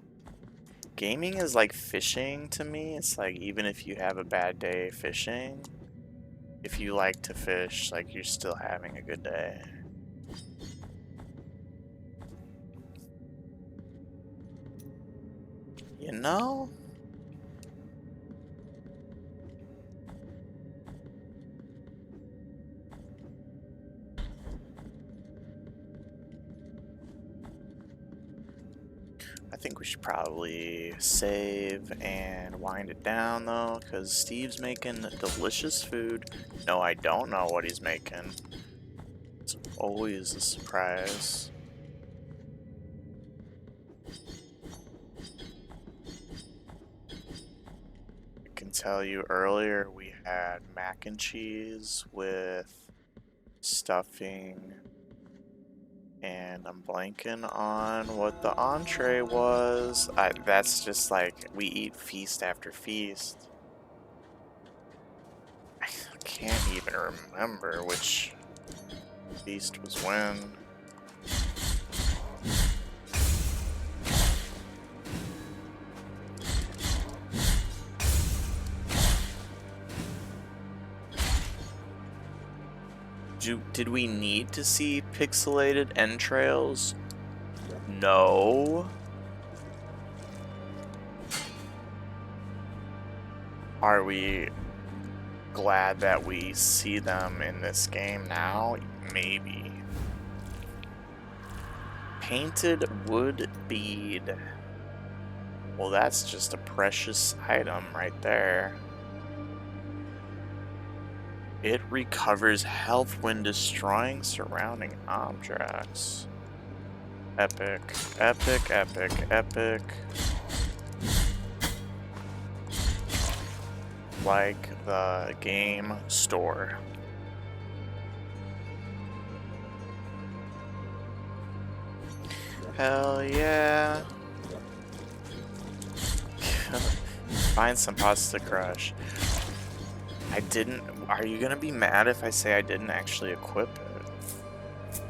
[SPEAKER 1] Gaming is like fishing to me. It's like even if you have a bad day fishing, if you like to fish, like you're still having a good day. You know? I think we should probably save and wind it down though, because Steve's making delicious food. No, I don't know what he's making. It's always a surprise. I can tell you earlier we had mac and cheese with stuffing, and I'm blanking on what the entree was. That's just like we eat feast after feast. I can't even remember which feast was when. Did we need to see pixelated entrails? No. Are we glad that we see them in this game now? Maybe. Painted wood bead. Well, that's just a precious item right there. It recovers health when destroying surrounding objects. Epic, epic, epic, epic. Like the game store. Hell yeah. Find some pasta crush. I didn't. Are you gonna be mad if I say I didn't actually equip it?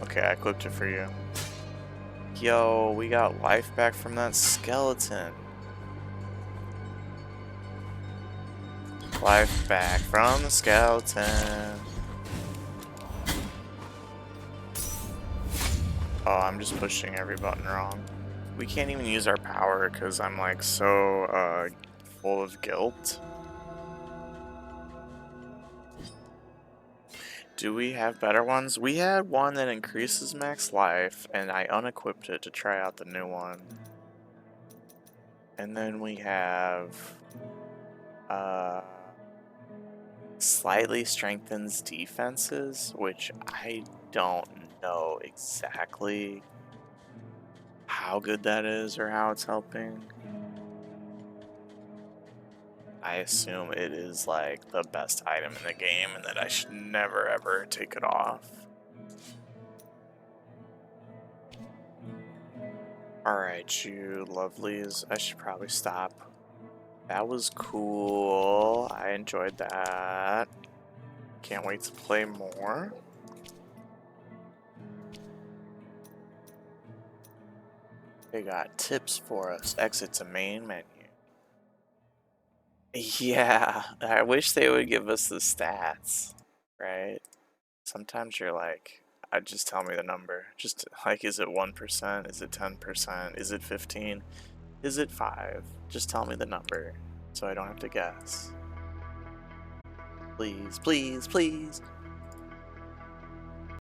[SPEAKER 1] Okay, I equipped it for you. Yo, we got life back from that skeleton. Life back from the skeleton. Oh, I'm just pushing every button wrong. We can't even use our power because I'm like so full of guilt. Do we have better ones? We had one that increases max life, and I unequipped it to try out the new one. And then we have slightly strengthens defenses, which I don't know exactly how good that is or how it's helping. I assume it is like the best item in the game and that I should never ever take it off. Alright, you lovelies, I should probably stop. That was cool. I enjoyed that. Can't wait to play more. They got tips for us. Exit to main menu. Yeah, I wish they would give us the stats, right? Sometimes you're like, just tell me the number. Just like, is it 1%? Is it 10%? Is it 15? Is it 5? Just tell me the number so I don't have to guess. Please, please, please.